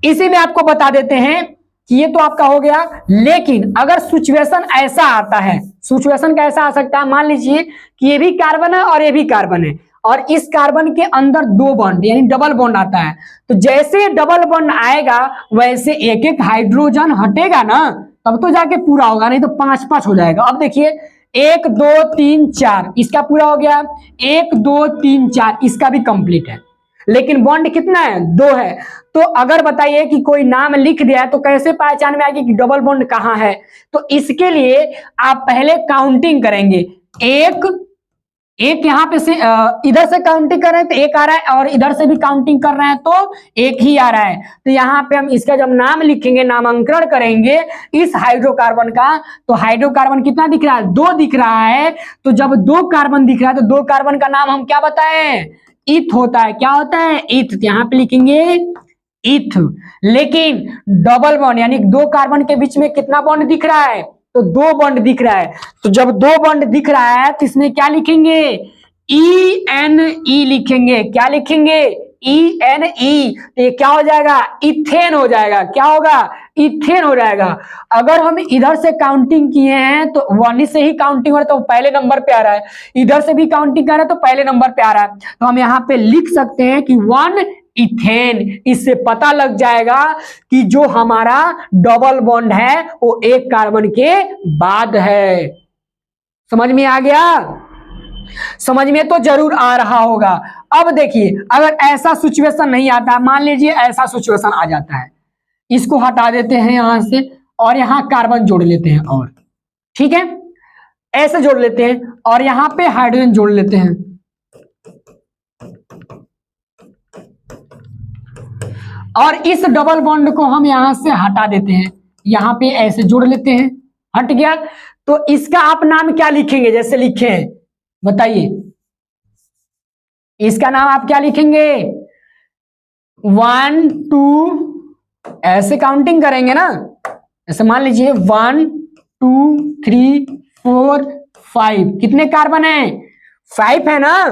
[SPEAKER 1] इसी में आपको बता देते हैं कि ये तो आपका हो गया, लेकिन अगर सिचुएशन ऐसा आता है, सिचुएशन कैसा आ सकता है? मान लीजिए कि ये भी कार्बन है और ये भी कार्बन है, और इस कार्बन के अंदर दो बॉन्ड यानी डबल बॉन्ड आता है, तो जैसे डबल बॉन्ड आएगा वैसे एक एक हाइड्रोजन हटेगा ना, तब तो जाके पूरा होगा, नहीं तो पांच पांच हो जाएगा। अब देखिए 1 2 3 4 इसका पूरा हो गया, 1 2 3 4 इसका भी कंप्लीट है, लेकिन बॉन्ड कितना है? दो है। तो अगर बताइए कि कोई नाम लिख दिया है तो कैसे पहचान में आएगी कि डबल बॉन्ड कहां है? तो इसके लिए आप पहले काउंटिंग करेंगे। एक एक यहां पे से इधर से काउंटिंग कर रहे हैं तो एक आ रहा है, और इधर से भी काउंटिंग कर रहे हैं तो एक ही आ रहा है। तो यहाँ पे हम इसका जब नाम लिखेंगे, नामांकन करेंगे इस हाइड्रोकार्बन का, तो हाइड्रोकार्बन कितना दिख रहा है? दो दिख रहा है। तो जब दो कार्बन दिख रहा है तो दो कार्बन का नाम हम क्या बताएं? इथ होता है। क्या होता है? इथ। यहाँ पे लिखेंगे इथ। लेकिन डबल बॉन्ड यानी दो कार्बन के बीच में कितना बॉन्ड दिख रहा है? तो दो बॉन्ड दिख रहा है। तो जब दो बॉन्ड दिख रहा है तो इसमें क्या लिखेंगे? ENE लिखेंगे। क्या लिखेंगे? ENE। तो ये क्या हो जाएगा? इथेन हो जाएगा। क्या होगा? इथेन हो जाएगा। अगर हम इधर से काउंटिंग किए हैं तो वन से ही काउंटिंग हो रहा है तो पहले नंबर पे आ रहा है, इधर से भी काउंटिंग कर रहे हैं तो पहले नंबर पे आ रहा है। तो हम यहाँ पे लिख सकते हैं कि 1 इथेन। इससे पता लग जाएगा कि जो हमारा डबल बॉन्ड है वो एक कार्बन के बाद है। समझ में आ गया? समझ में तो जरूर आ रहा होगा। अब देखिए अगर ऐसा सिचुएशन नहीं आता, मान लीजिए ऐसा सिचुएशन आ जाता है, इसको हटा देते हैं यहां से और यहां कार्बन जोड़ लेते हैं, और ठीक है ऐसे जोड़ लेते हैं और यहां पे हाइड्रोजन जोड़ लेते हैं। और इस डबल बॉन्ड को हम यहां से हटा देते हैं, यहां पे ऐसे जोड़ लेते हैं, हट गया। तो इसका आप नाम क्या लिखेंगे? जैसे लिखे हैं बताइए, इसका नाम आप क्या लिखेंगे? 1 2 ऐसे काउंटिंग करेंगे ना, ऐसे मान लीजिए 1 2 3 4 5। कितने कार्बन है? 5 है ना।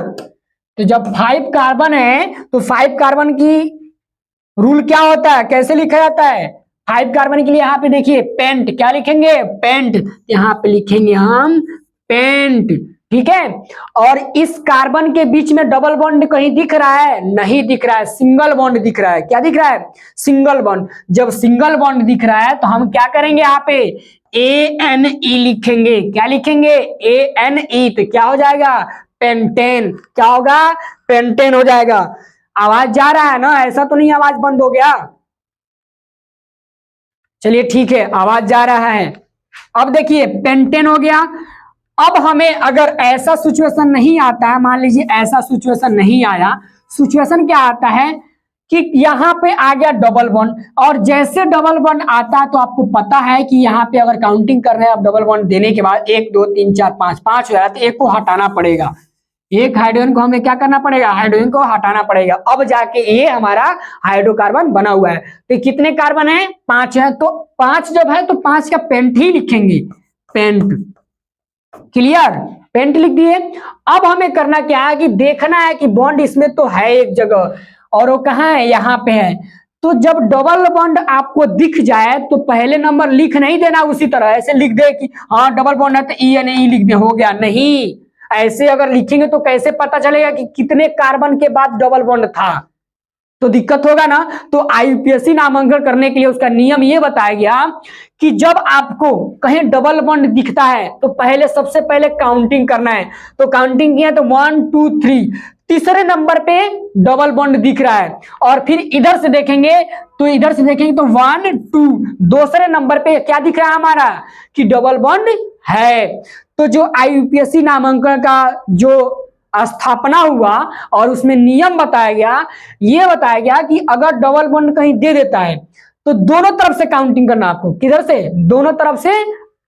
[SPEAKER 1] तो जब 5 कार्बन है तो 5 कार्बन की रूल क्या होता है, कैसे लिखा जाता है? 5 कार्बन के लिए यहाँ पे देखिए पेंट, क्या लिखेंगे? पेंट। यहाँ पे लिखेंगे हम पेंट, ठीक है। और इस कार्बन के बीच में डबल बॉन्ड कहीं दिख रहा है? नहीं दिख रहा है, सिंगल बॉन्ड दिख रहा है। क्या दिख रहा है? Single bond. जब सिंगल बॉन्ड दिख रहा है तो हम क्या करेंगे? यहाँ पे ANE लिखेंगे। क्या लिखेंगे? ANE। तो क्या हो जाएगा? पेंटेन। क्या होगा? पेंटेन हो जाएगा। आवाज जा रहा है ना? ऐसा तो नहीं आवाज बंद हो गया? चलिए ठीक है, आवाज जा रहा है। अब देखिए पेंटेन हो गया। अब हमें अगर ऐसा सिचुएशन नहीं आता है, मान लीजिए ऐसा सिचुएशन नहीं आया, सिचुएशन क्या आता है कि यहां पे आ गया डबल बॉन्ड, और जैसे डबल बॉन्ड आता है तो आपको पता है कि यहां पे अगर काउंटिंग कर रहे हैं आप डबल बॉन्ड देने के बाद 1 2 3 4 5 5 हो जाए तो एक को हटाना पड़ेगा। एक हाइड्रोजन को हमें क्या करना पड़ेगा? हाइड्रोजन को हटाना पड़ेगा। अब जाके ये हमारा हाइड्रोकार्बन बना हुआ है। तो कितने कार्बन है? 5 है। तो 5 जब है तो 5 का पेंट ही लिखेंगे, पेंट। क्लियर? पेंट लिख दिए। अब हमें करना क्या है कि देखना है कि बॉन्ड इसमें तो है एक जगह, और वो कहाँ है? यहाँ पे है। तो जब डबल बॉन्ड आपको दिख जाए तो पहले नंबर लिख नहीं देना उसी तरह, ऐसे लिख दे कि हाँ डबल बॉन्ड है तो ENE लिख दे, हो गया। नहीं, ऐसे अगर लिखेंगे तो कैसे पता चलेगा कि कितने कार्बन के बाद डबल बॉन्ड था? तो दिक्कत होगा ना। तो IUPAC नामांकन करने के लिए उसका नियम ये बताया गया कि जब आपको कहीं डबल बॉन्ड दिखता है तो पहले सबसे पहले काउंटिंग करना है। तो काउंटिंग किया तो 1 2 3, तीसरे नंबर पे डबल बॉन्ड दिख रहा है। और फिर इधर से देखेंगे तो 1 2, दूसरे नंबर पे क्या दिख रहा है हमारा? कि डबल बॉन्ड है। तो जो IUPAC नामांकन का जो स्थापना हुआ और उसमें नियम बताया गया, ये बताया गया कि अगर डबल बॉन्ड कहीं दे देता है तो दोनों तरफ से काउंटिंग करना। आपको किधर से? दोनों तरफ से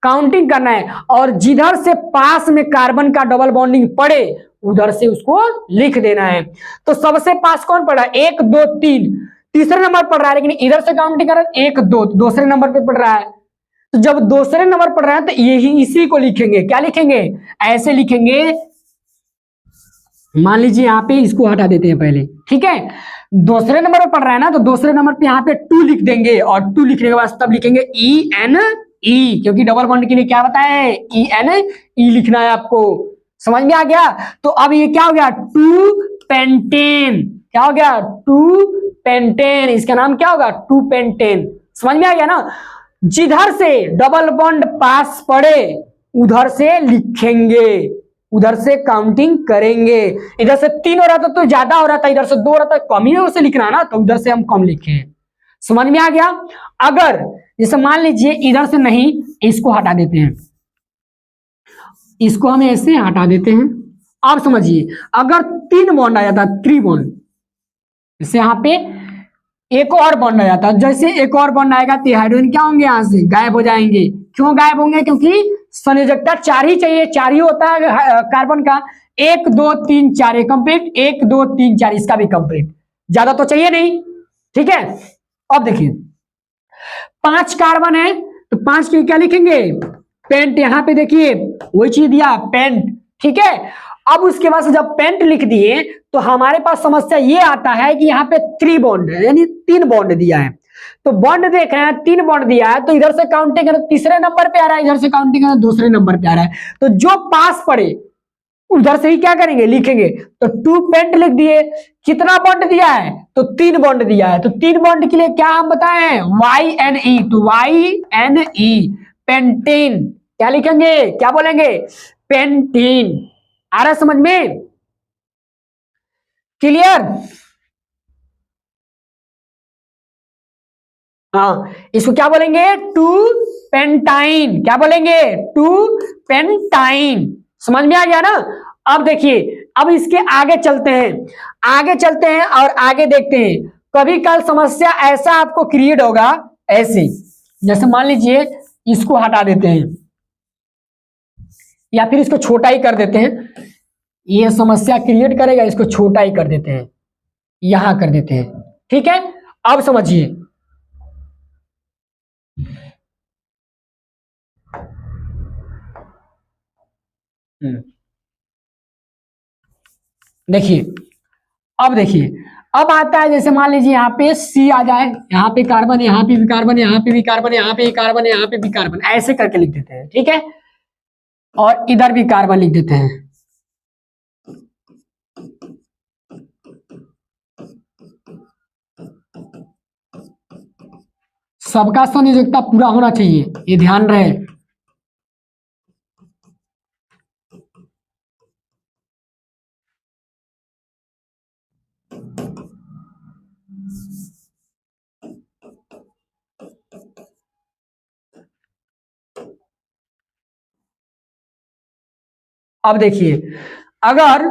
[SPEAKER 1] काउंटिंग करना है, और जिधर से पास में कार्बन का डबल बॉन्डिंग पड़े उधर से उसको लिख देना है। तो सबसे पास कौन पड़ रहा है? 1 2 3, तीसरे नंबर पड़ रहा है, लेकिन इधर से काउंटिंग कर 1 2, दूसरे नंबर पे पड़ रहा है। तो जब दूसरे नंबर पड़ रहा है तो यही इसी को लिखेंगे। क्या लिखेंगे? ऐसे लिखेंगे। मान लीजिए यहाँ पे इसको हटा देते हैं पहले, ठीक है। दूसरे नंबर पर पढ़ रहा है ना, तो दूसरे नंबर पे यहाँ पे 2 लिख देंगे, और 2 लिखने के बाद तब लिखेंगे ENE, क्योंकि डबल बॉन्ड के लिए क्या बताया है? ENE लिखना है आपको। समझ में आ गया? तो अब ये क्या हो गया? 2 पेंटेन। क्या हो गया? 2 पेंटेन। इसका नाम क्या होगा? 2 पेंटेन। समझ में आ गया ना? जिधर से डबल बॉन्ड पास पड़े उधर से लिखेंगे, उधर से काउंटिंग करेंगे। इधर से 3 हो रहा था तो ज्यादा हो रहा था, इधर से 2 हो रहा था कम ही उसे लिखना ना, तो उधर से हम कम लिखे। समझ में आ गया? अगर जैसे मान लीजिए इधर से नहीं, इसको हटा देते हैं, इसको हम ऐसे हटा देते हैं। अब समझिए अगर 3 बॉन्ड आ जाता, 3 बॉन्ड, जैसे यहाँ पे एक और बॉन्ड आ जाता, जैसे एक और बॉन्ड आएगा तो हाइड्रोजन क्या होंगे? यहां से गायब हो जाएंगे। क्यों गायब होंगे? क्योंकि संयोजकता 4 ही चाहिए, 4 ही होता है कार्बन का। 1 2 3 4 कंप्लीट, 1 2 3 4 इसका भी कंप्लीट, ज्यादा तो चाहिए नहीं, ठीक है। अब देखिए 5 कार्बन है तो 5 की क्या लिखेंगे? पेंट। यहां पे देखिए वही चीज दिया, पेंट, ठीक है। अब उसके बाद से जब पेंट लिख दिए तो हमारे पास समस्या ये आता है कि यहाँ पे 3 बॉन्ड है, यानी 3 बॉन्ड दिया है। तो बॉन्ड देख रहे हैं 3 बॉन्ड दिया है, तो इधर से काउंटिंग करें तीसरे नंबर पे आ रहा है, इधर से काउंटिंग करें दूसरे नंबर पे आ रहा है। तो जो पास पड़े उधर से ही क्या करेंगे? लिखेंगे। तो 2 पेंट लिख दिए। कितना बॉन्ड दिया है? तो 3 बॉन्ड दिया है। तो 3 बॉन्ड के लिए क्या हम बताए हैं? YNE। तो YNE पेंटीन। क्या लिखेंगे? क्या बोलेंगे? पेंटीन। आ रहा है समझ में? क्लियर? हाँ, इसको क्या बोलेंगे? 2 पेंटाइन। क्या बोलेंगे? 2 पेंटाइन। समझ में आ गया ना? अब देखिए, अब इसके आगे चलते हैं, आगे चलते हैं और आगे देखते हैं। कभी कल समस्या ऐसा आपको क्रिएट होगा, ऐसे जैसे मान लीजिए इसको हटा देते हैं या फिर इसको छोटा ही कर देते हैं। ये समस्या क्रिएट करेगा, इसको छोटा ही कर देते हैं, यहां कर देते हैं, ठीक है। अब समझिए देखिए, अब आता है, जैसे मान लीजिए यहाँ पे सी आ जाए, यहाँ पे कार्बन, यहाँ पे भी कार्बन, यहाँ पे भी कार्बन, यहाँ पे भी कार्बन, यहाँ पे भी कार्बन, ऐसे करके लिख देते हैं, ठीक है। और इधर भी कार्बन लिख देते हैं। सबका संयोजकता पूरा होना चाहिए, ये ध्यान रहे। अब देखिए, अगर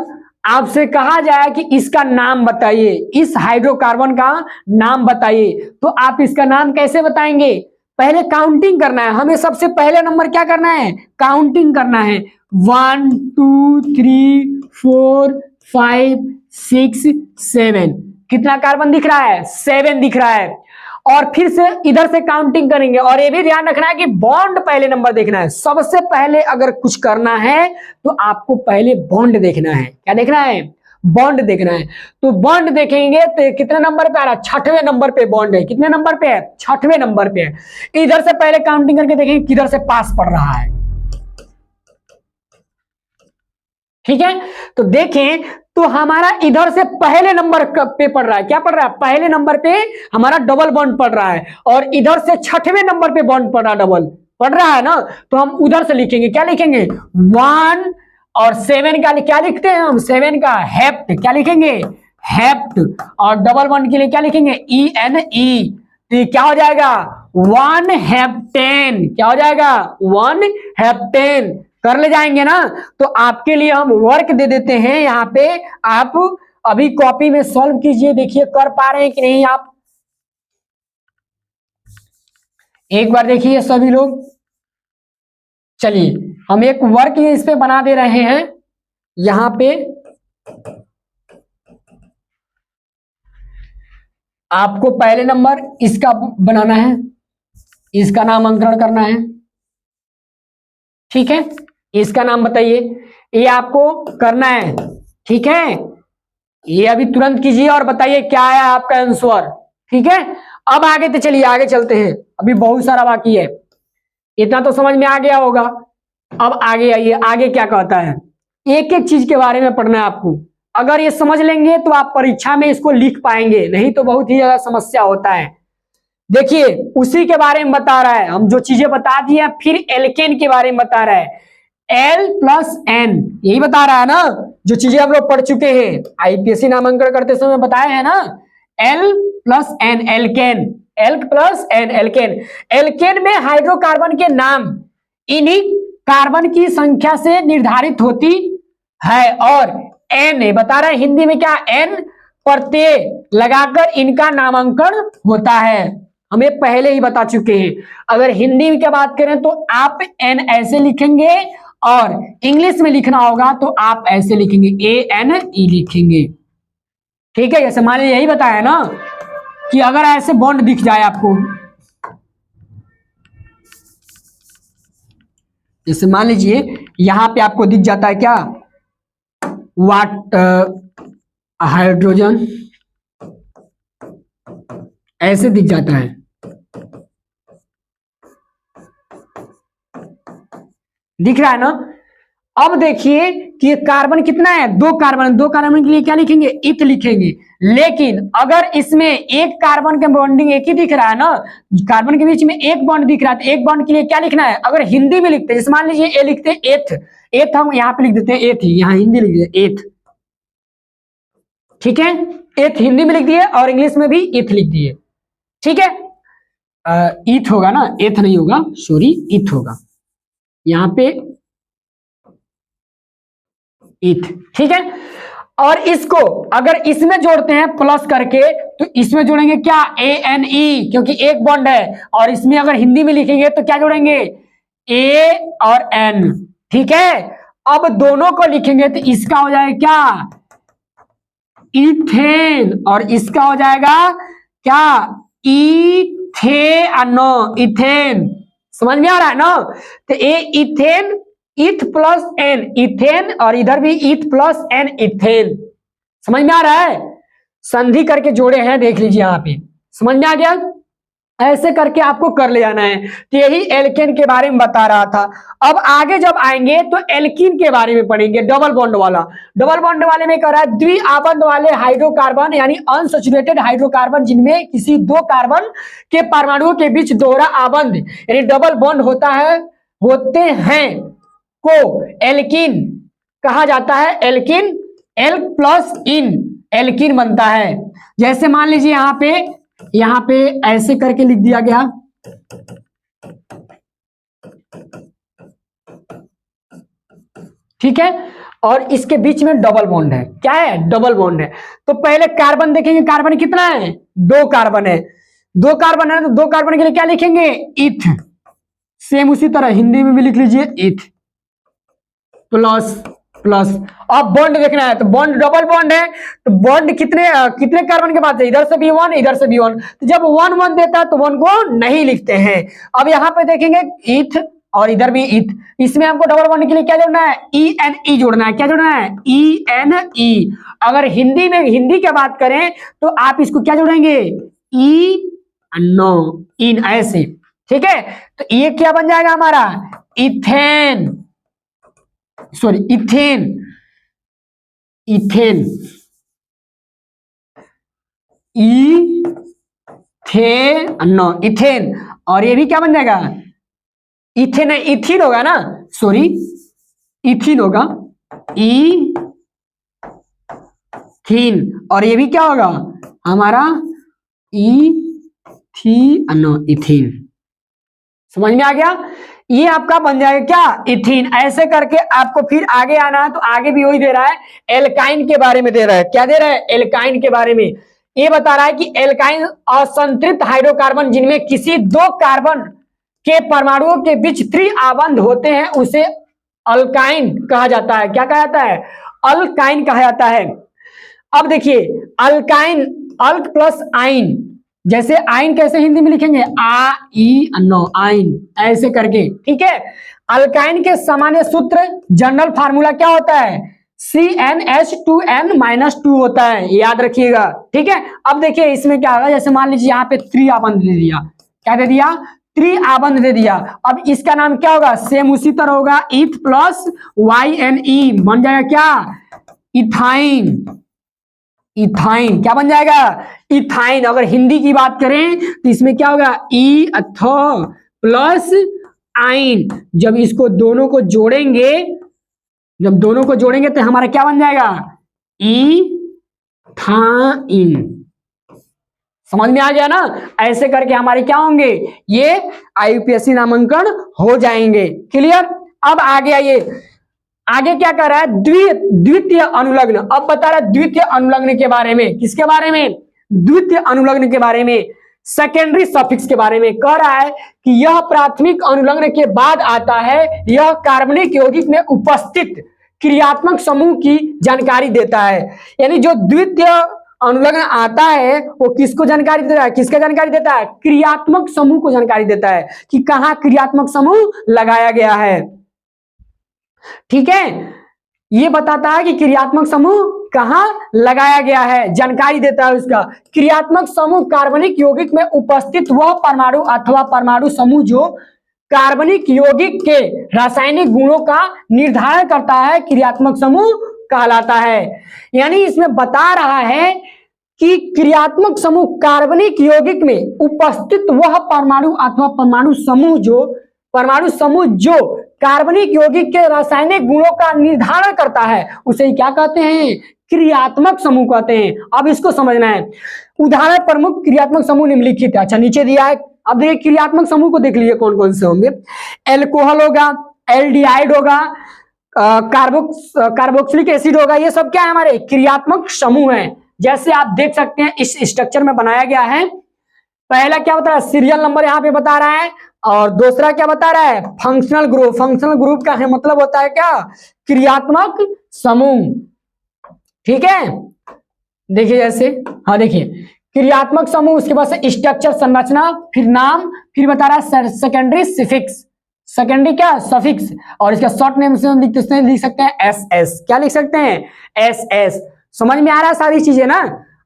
[SPEAKER 1] आपसे कहा जाए कि इसका नाम बताइए, इस हाइड्रोकार्बन का नाम बताइए, तो आप इसका नाम कैसे बताएंगे? पहले काउंटिंग करना है हमें, सबसे पहले नंबर क्या करना है? काउंटिंग करना है। 1 2 3 4 5 6 7। कितना कार्बन दिख रहा है? 7 दिख रहा है। और फिर से इधर से काउंटिंग करेंगे, और ये भी ध्यान रखना है कि बॉन्ड पहले नंबर देखना है। सबसे पहले अगर कुछ करना है तो आपको पहले बॉन्ड देखना है। क्या देखना है? बॉन्ड देखना है। तो बॉन्ड देखेंगे तो कितने नंबर पे आ रहा है? 6वें नंबर पे बॉन्ड है। कितने नंबर पे है? 6वें नंबर पे है। इधर से पहले काउंटिंग करके देखेंगे किधर से पास पड़ रहा है। ठीक है, तो देखें तो हमारा इधर से पहले नंबर पे पड़ रहा है। क्या पड़ रहा है? पहले नंबर पे हमारा डबल बॉन्ड पड़ रहा है, और इधर से 6वें नंबर पे बॉन्ड पड़ रहा है, डबल पड़ रहा है ना। तो हम उधर से लिखेंगे, क्या लिखेंगे? 1 और 7 का क्या लिखते हैं हम? 7 का हेप्ट। क्या लिखेंगे? हेप्ट। और डबल बॉन्ड के लिए क्या लिखेंगे? ENE। तो क्या हो जाएगा? 1 हेप्टेन। क्या हो जाएगा? 1 हेप्टेन। कर ले जाएंगे ना। तो आपके लिए हम वर्क दे देते हैं यहाँ पे, आप अभी कॉपी में सॉल्व कीजिए, देखिए कर पा रहे हैं कि नहीं आप। एक बार देखिए सभी लोग। चलिए हम एक वर्क इस पे बना दे रहे हैं। यहां पे आपको पहले नंबर इसका बनाना है, इसका नामकरण करना है। ठीक है, इसका नाम बताइए, ये आपको करना है। ठीक है, ये अभी तुरंत कीजिए और बताइए क्या है आपका आंसर। ठीक है, अब आगे तो चलिए आगे चलते हैं, अभी बहुत सारा बाकी है। इतना तो समझ में आ गया होगा। अब आगे आइए, आगे क्या कहता है। एक एक चीज के बारे में पढ़ना है आपको। अगर ये समझ लेंगे तो आप परीक्षा में इसको लिख पाएंगे, नहीं तो बहुत ही ज्यादा समस्या होता है। देखिए उसी के बारे में बता रहा है, हम जो चीजें बता दिए, फिर एल्केन के बारे में बता रहा है। L+N, यही बता रहा है ना, जो चीजें हम लोग पढ़ चुके हैं, आईपीएससी नामांकन करते समय बताए हैं ना। L+N, alkane. L+N, alkane. Alkane में हाइड्रोकार्बन के नाम इन्हीं कार्बन की संख्या से निर्धारित होती है, और N बता रहा है हिंदी में क्या? N प्रत्यय लगाकर इनका नामांकन होता है। हम ये पहले ही बता चुके हैं। अगर हिंदी की बात करें तो आप N ऐसे लिखेंगे, और इंग्लिश में लिखना होगा तो आप ऐसे लिखेंगे, ANE लिखेंगे। ठीक है, जैसे मान लीजिए यही बताया ना कि अगर ऐसे बॉन्ड दिख जाए आपको, जैसे मान लीजिए यहां पे आपको दिख जाता है क्या? हाइड्रोजन ऐसे दिख जाता है। दिख रहा है ना। अब देखिए कि कार्बन कितना है? 2 कार्बन। 2 कार्बन के लिए क्या लिखेंगे? इथ लिखेंगे। लेकिन अगर इसमें एक कार्बन के बॉन्डिंग एक ही दिख रहा है ना, कार्बन के बीच में एक बॉन्ड दिख रहा है, तो एक बॉन्ड के लिए क्या लिखना है? अगर हिंदी में लिखते हैं, जैसे मान लीजिए ए लिखते हैं एथ, एथ हम यहाँ पे लिख देते हैं एथ, यहाँ हिंदी लिख देते एथ। ठीक है, एथ हिंदी में लिख दिए और इंग्लिश में भी इथ लिख दिए। ठीक है, इथ होगा ना, एथ नहीं होगा, सॉरी, इथ होगा यहाँ पे, इथ। ठीक है, और इसको अगर इसमें जोड़ते हैं प्लस करके, तो इसमें जोड़ेंगे क्या? ANE, क्योंकि एक बॉन्ड है। और इसमें अगर हिंदी में लिखेंगे तो क्या जोड़ेंगे? A और N। ठीक है, अब दोनों को लिखेंगे तो इसका हो जाएगा क्या? इथेन, और इसका हो जाएगा क्या? इथेनो, इथेन। समझ में आ रहा है ना। तो ये इथेन इथ प्लस एन इथेन, और इधर भी इथ प्लस एन इथेन। समझ में आ रहा है? संधि करके जोड़े हैं, देख लीजिए यहां पे, समझ में आ गया? ऐसे करके आपको कर ले जाना है। तो यही एल्केन के बारे में बता रहा था। अब आगे जब आएंगे तो एल्कीन के बारे में पढ़ेंगे, डबल बॉन्ड वाला। डबल बॉन्ड वाले में कह रहा है द्विआबंध वाले हाइड्रोकार्बन यानी अनसैचुरेटेड हाइड्रोकार्बन जिनमें किसी दो कार्बन के परमाणुओं के बीच दोहरा आबंध यानी डबल बॉन्ड होते हैं को एल्कीन कहा जाता है। एल्कीन एल प्लस इन एल्कीन बनता है। जैसे मान लीजिए यहां पे ऐसे करके लिख दिया गया, ठीक है, और इसके बीच में डबल बॉन्ड है। क्या है? डबल बॉन्ड है। तो पहले कार्बन देखेंगे, कार्बन कितना है? 2 कार्बन है। 2 कार्बन है तो 2 कार्बन के लिए क्या लिखेंगे? इथ। सेम उसी तरह हिंदी में भी लिख लीजिए, इथ प्लस प्लस। अब बॉन्ड देखना है तो बॉन्ड डबल बॉन्ड है तो बॉन्ड कितने कार्बन के पास है? इधर से भी 1 इधर से भी 1। तो जब 1 1 देता है तो 1 को नहीं लिखते हैं। अब यहां पे देखेंगे इथ और इधर भी इथ, इसमें हमको डबल बॉन्ड के लिए क्या जोड़ना है? ई एन ई जोड़ना है। क्या जोड़ना है? E N E. अगर हिंदी की बात करें तो आप इसको क्या जोड़ेंगे? ई नो इन, ऐसे, ठीक है। तो ये क्या बन जाएगा हमारा? Ethane, sorry ethane, ethane ethane. और ये भी क्या बन जाएगा? इथेन है, इथिन होगा ना, सॉरी इथिन होगा, इथिन। और ये भी क्या होगा हमारा? इथिन। समझ में आ गया? ये आपका बन जाएगा क्या? इथीन। ऐसे करके आपको फिर आगे आना है तो आगे भी वही दे रहा है, एल्काइन के बारे में दे रहा है। क्या दे रहा है? एल्काइन के बारे में ये बता रहा है कि एल्काइन असंतृप्त हाइड्रोकार्बन जिनमें किसी 2 कार्बन के परमाणुओं के बीच त्रिआबंध होते हैं उसे अल्काइन कहा जाता है। क्या कहा जाता है? अल्काइन कहा जाता है। अब देखिए अल्काइन, अल्क प्लस आइन, जैसे आइन कैसे हिंदी में लिखेंगे? आ ई नो, आइन, ऐसे करके, ठीक है। अल्काइन के सामान्य सूत्र जनरल फार्मूला क्या होता है? CnH2n-2 होता है, याद रखिएगा, ठीक है। अब देखिए इसमें क्या होगा, जैसे मान लीजिए यहाँ पे त्रिआबंध दे दिया। क्या दे दिया? त्रिआबंध दे दिया। अब इसका नाम क्या होगा? सेम उसी तरह होगा, इथ प्लस YNE बन जाएगा क्या? इथाइन। इथाइन क्या बन जाएगा? इथाइन। अगर हिंदी की बात करें तो इसमें क्या होगा? ई अथ प्लस आइन। जब इसको दोनों को जोड़ेंगे, तो हमारा क्या बन जाएगा? इथाइन। समझ में आ गया ना? ऐसे करके हमारे क्या होंगे? ये IUPAC नामांकन हो जाएंगे। क्लियर? अब आगे आइए, आगे क्या कर रहा है? द्वितीय अनुलग्न। अब बता रहा है द्वितीय अनुलग्न के बारे में। किसके बारे में? द्वितीय अनुलग्न के बारे में, सेकेंडरी सफिक्स के बारे में। कह रहा है कि यह प्राथमिक अनुलग्न के बाद आता है। यह कार्बनिक यौगिक में उपस्थित क्रियात्मक समूह की जानकारी देता है। यानी जो द्वितीय अनुलग्न आता है वो किसको जानकारी देता है? किसका जानकारी देता है? क्रियात्मक समूह को जानकारी देता है कि कहां क्रियात्मक समूह लगाया गया है, ठीक है। ये बताता है कि क्रियात्मक समूह कहां लगाया गया है, जानकारी देता है उसका। क्रियात्मक समूह कार्बनिक यौगिक में उपस्थित वह परमाणु अथवा परमाणु समूह जो कार्बनिक यौगिक के रासायनिक गुणों का निर्धारण करता है, क्रियात्मक समूह कहलाता है। यानी इसमें बता रहा है कि क्रियात्मक समूह कार्बनिक यौगिक में उपस्थित वह परमाणु अथवा परमाणु समूह जो कार्बनिक यौगिक के रासायनिक गुणों का निर्धारण करता है उसे क्या कहते हैं? क्रियात्मक समूह कहते हैं। अब इसको समझना है। उदाहरण प्रमुख क्रियात्मक समूह निम्नलिखित है। अच्छा नीचे दिया है, अब देखिए क्रियात्मक समूह को देख लीजिए कौन कौन से होंगे। एल्कोहल होगा, एल्डिहाइड होगा, कार्बोक्सिलिक एसिड होगा। ये सब क्या है? हमारे क्रियात्मक समूह है। जैसे आप देख सकते हैं इस स्ट्रक्चर में बनाया गया है। पहला क्या बता रहा है? सीरियल नंबर यहाँ पे बता रहा है। और दूसरा क्या बता रहा है? Functional group. फंक्शनल ग्रुप का है मतलब होता है क्या? क्रियात्मक समूह, ठीक है। देखिए जैसे, हाँ देखिए क्रियात्मक समूह, उसके बाद से स्ट्रक्चर संरचना, फिर नाम, फिर बता रहा है सेकेंडरी सफिक्स। सेकेंडरी क्या, सफिक्स, और इसका शॉर्ट नेम से हम लिख सकते हैं एस एस। क्या लिख सकते हैं, एस एस। समझ में आ रहा है सारी चीजें ना।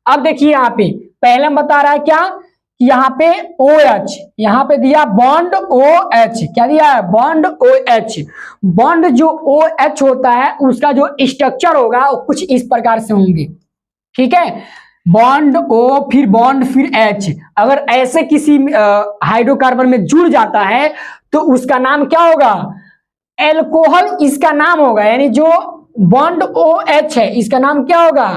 [SPEAKER 1] अब देखिए यहाँ पे पहले हम बता रहा है क्या, यहाँ पे ओ एच, यहाँ पे दिया बॉन्ड ओ एच। क्या दिया है, बॉन्ड ओ एच। बॉन्ड जो ओ एच होता है उसका जो स्ट्रक्चर होगा वो कुछ इस प्रकार से होंगे, ठीक है। बॉन्ड ओ फिर एच। अगर ऐसे किसी हाइड्रोकार्बन में जुड़ जाता है तो उसका नाम क्या होगा, एल्कोहल इसका नाम होगा। यानी जो बॉन्ड ओ एच है इसका नाम क्या होगा,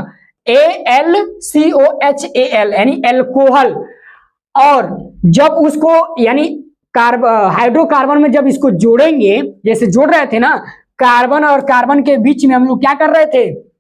[SPEAKER 1] AlCOHAL, यानी एल्कोहल। और जब उसको यानी हाइड्रोकार्बन में जब इसको जोड़ेंगे, जैसे जोड़ रहे थे ना, कार्बन और कार्बन के बीच में हम लोग क्या कर रहे थे,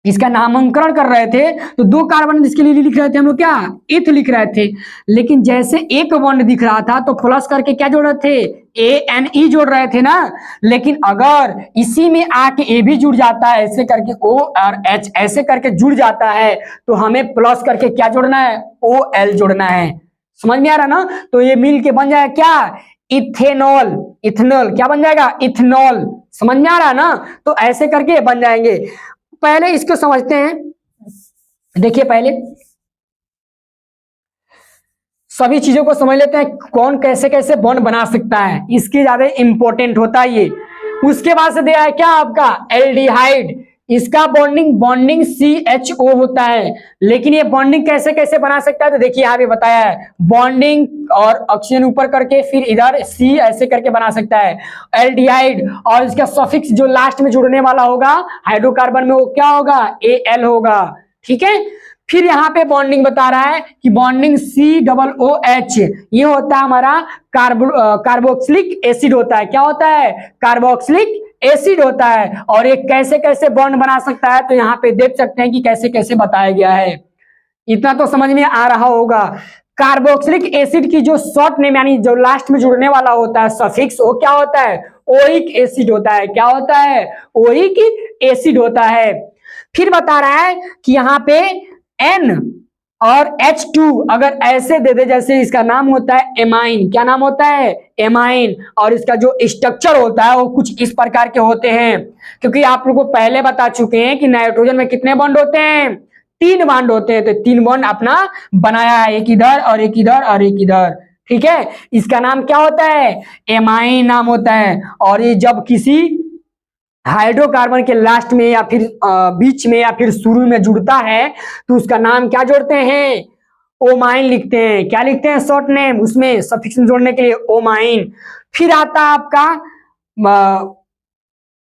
[SPEAKER 1] इसका नामकरण कर रहे थे। तो दो कार्बन इसके लिए लिख रहे थे हम लोग क्या, इथ लिख रहे थे। लेकिन जैसे एक बॉन्ड दिख रहा था तो प्लस करके क्या जोड़ रहे थे, ANE जोड़ रहे थे ना। लेकिन अगर इसी में आके ए भी जुड़ जाता है, ऐसे करके O और H ऐसे करके जुड़ जाता है, तो हमें प्लस करके क्या जोड़ना है, OL जोड़ना है। समझ में आ रहा ना। तो ये मिल के बन जाएगा क्या, इथेनॉल। इथेनॉल क्या बन जाएगा, इथेनॉल। समझ में आ रहा ना। तो ऐसे करके बन जाएंगे। पहले इसको समझते हैं। देखिए पहले सभी चीजों को समझ लेते हैं, कौन कैसे कैसे बॉन्ड बना सकता है, इसके ज्यादा इंपॉर्टेंट होता है ये। उसके बाद से दिया है क्या आपका, एल्डिहाइड। इसका बॉन्डिंग CHO होता है। लेकिन ये बॉन्डिंग कैसे कैसे बना सकता है, तो देखिए यहाँ पे बताया है, बॉन्डिंग और ऑक्सीजन ऊपर करके फिर इधर C ऐसे करके बना सकता है एल्डिहाइड। और इसका सफिक्स जो लास्ट में जुड़ने वाला होगा हाइड्रोकार्बन में वो क्या होगा, AL होगा, ठीक है। फिर यहाँ पे बॉन्डिंग बता रहा है कि बॉन्डिंग COOH, ये होता है हमारा कार्बोक्सिलिक एसिड होता है। क्या होता है, कार्बोक्सिलिक एसिड होता है। और ये कैसे कैसे बॉन्ड बना सकता है, तो यहाँ पे देख सकते हैं कि कैसे कैसे बताया गया है। इतना तो समझ में आ रहा होगा। कार्बोक्सिलिक एसिड की जो शॉर्ट नेम यानी जो लास्ट में जुड़ने वाला होता है सफिक्स, वो क्या होता है, ओइक एसिड होता है। क्या होता है, ओइक एसिड होता है। फिर बता रहा है कि यहाँ पे N और H2 अगर ऐसे दे दे, जैसे इसका नाम होता है एमाइन। क्या नाम होता है, एमाइन। और इसका जो स्ट्रक्चर होता है वो कुछ इस प्रकार के होते हैं। क्योंकि आप लोगों को पहले बता चुके हैं कि नाइट्रोजन में कितने बॉन्ड होते हैं, 3 बॉन्ड होते हैं। तो 3 बॉन्ड अपना बनाया है, एक इधर और एक इधर और एक इधर, ठीक है। इसका नाम क्या होता है, एमाइन नाम होता है। और ये जब किसी हाइड्रोकार्बन के लास्ट में या फिर बीच में या फिर शुरू में जुड़ता है तो उसका नाम क्या जोड़ते हैं, ओमाइन लिखते हैं। क्या लिखते हैं, शॉर्ट नेम, उसमें सफिक्स जोड़ने के लिए ओमाइन। फिर आता है आपका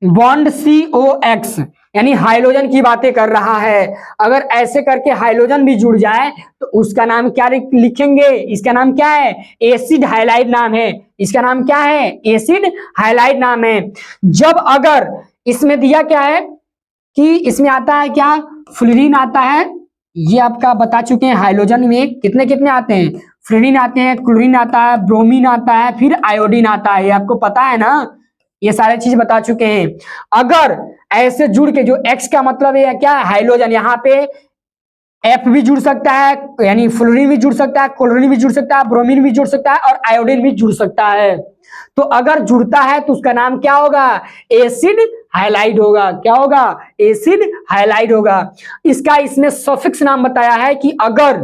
[SPEAKER 1] बॉन्ड COX, यानी हाइड्रोजन की बातें कर रहा है। अगर ऐसे करके हाइड्रोजन भी जुड़ जाए तो उसका नाम क्या लिखेंगे, इसका नाम क्या है, एसिड हाइलाइड नाम है। इसका नाम क्या है, एसिड हाइलाइड नाम है। जब अगर इसमें दिया क्या है कि इसमें आता है क्या, फ्लोरीन आता है। ये आपका बता चुके हैं हाइड्रोजन में कितने कितने आते हैं, फ्लोरीन आते हैं, क्लोरीन आता है, ब्रोमीन आता है, फिर आयोडीन आता है। ये आपको पता है ना, ये सारे चीज बता चुके हैं। अगर ऐसे जुड़ के, जो X का मतलब है क्या, हाइड्रोजन, यहाँ पे F भी जुड़ सकता है, यानी फ्लोरीन भी जुड़ सकता है, क्लोरीन भी जुड़ सकता है, ब्रोमीन भी जुड़ सकता है और आयोडीन भी जुड़ सकता है। तो अगर जुड़ता है तो उसका नाम क्या होगा, एसिड हाइलाइड होगा। क्या होगा, एसिड हाइलाइड होगा। इसका इसमें सफिक्स नाम बताया है कि अगर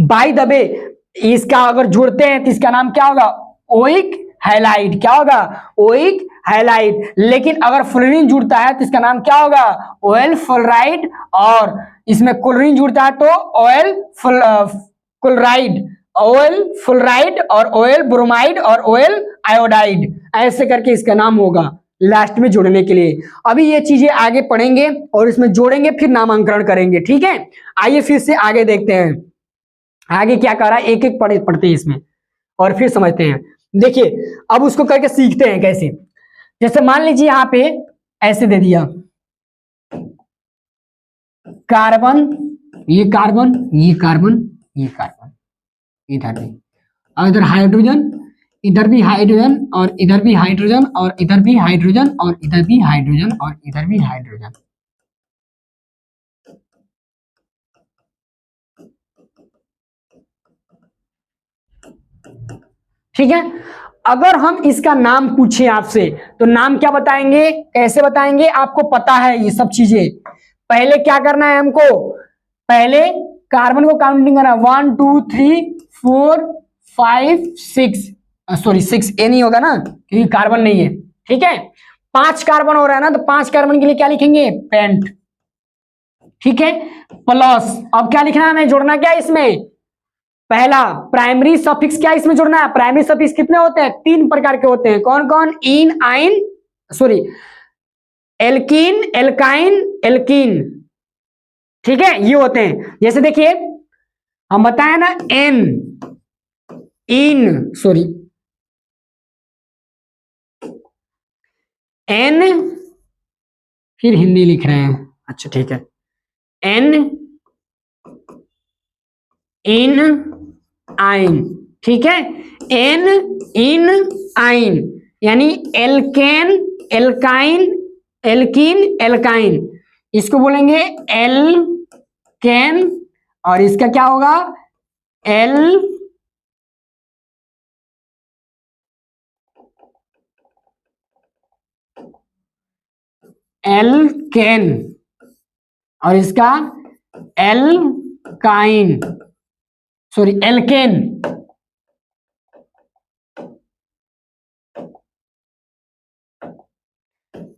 [SPEAKER 1] बाय द वे इसका अगर जुड़ते हैं तो इसका नाम क्या होगा, ओइक हाइलाइड। क्या होगा, ओइक हाइलाइड। लेकिन अगर फ्लोरीन जुड़ता है तो इसका नाम क्या होगा, ऑयल फ्लोराइड। और इसमें क्लोरीन जुड़ता है तो ऑयल क्लोराइड, ऑयल फ्लोराइड और ऑयल ब्रोमाइड और ऑयल आयोडाइड। ऐसे करके इसका नाम होगा लास्ट में जोड़ने के लिए। अभी ये चीजें आगे पढ़ेंगे और इसमें जोड़ेंगे फिर नामांकन करेंगे, ठीक है। आइए फिर से आगे देखते हैं आगे क्या कर रहा है, एक एक पढ़ते हैं इसमें और फिर समझते हैं। देखिए अब उसको करके सीखते हैं कैसे। जैसे मान लीजिए यहाँ पे ऐसे दे दिया, कार्बन, ये कार्बन, ये कार्बन, ये कार्बन, इधर भी, और इधर हाइड्रोजन, इधर भी हाइड्रोजन और इधर भी हाइड्रोजन और इधर भी हाइड्रोजन और इधर भी हाइड्रोजन और इधर भी हाइड्रोजन। ठीक है। अगर हम इसका नाम पूछे आपसे तो नाम क्या बताएंगे, कैसे बताएंगे, आपको पता है ये सब चीजें। पहले क्या करना है हमको, पहले कार्बन को काउंटिंग करना, 1 2 3 4 5 6, सॉरी 6 ए नहीं होगा ना क्योंकि कार्बन नहीं है, ठीक है। 5 कार्बन हो रहा है ना, तो 5 कार्बन के लिए क्या लिखेंगे, पेंट, ठीक है। प्लस अब क्या लिखना है हमें, जोड़ना क्या है इसमें, पहला प्राइमरी सफिक्स क्या इसमें जोड़ना है। प्राइमरी सफिक्स कितने होते हैं, 3 प्रकार के होते हैं, कौन कौन, इन आइन, सॉरी एल्कीन एल्काइन एल्कीन, ठीक है, ये होते हैं। जैसे देखिए हम बताए ना, एन इन, सॉरी एन, फिर हिंदी लिख रहे हैं, अच्छा ठीक है, एन इन आइन, ठीक है, एन इन आइन, यानी एल्केन एल्काइन एल्कीन एल्काइन, इसको बोलेंगे एल्केन, और इसका क्या होगा, एल एल्केन, और इसका एल्काइन, सॉरी एल्केन,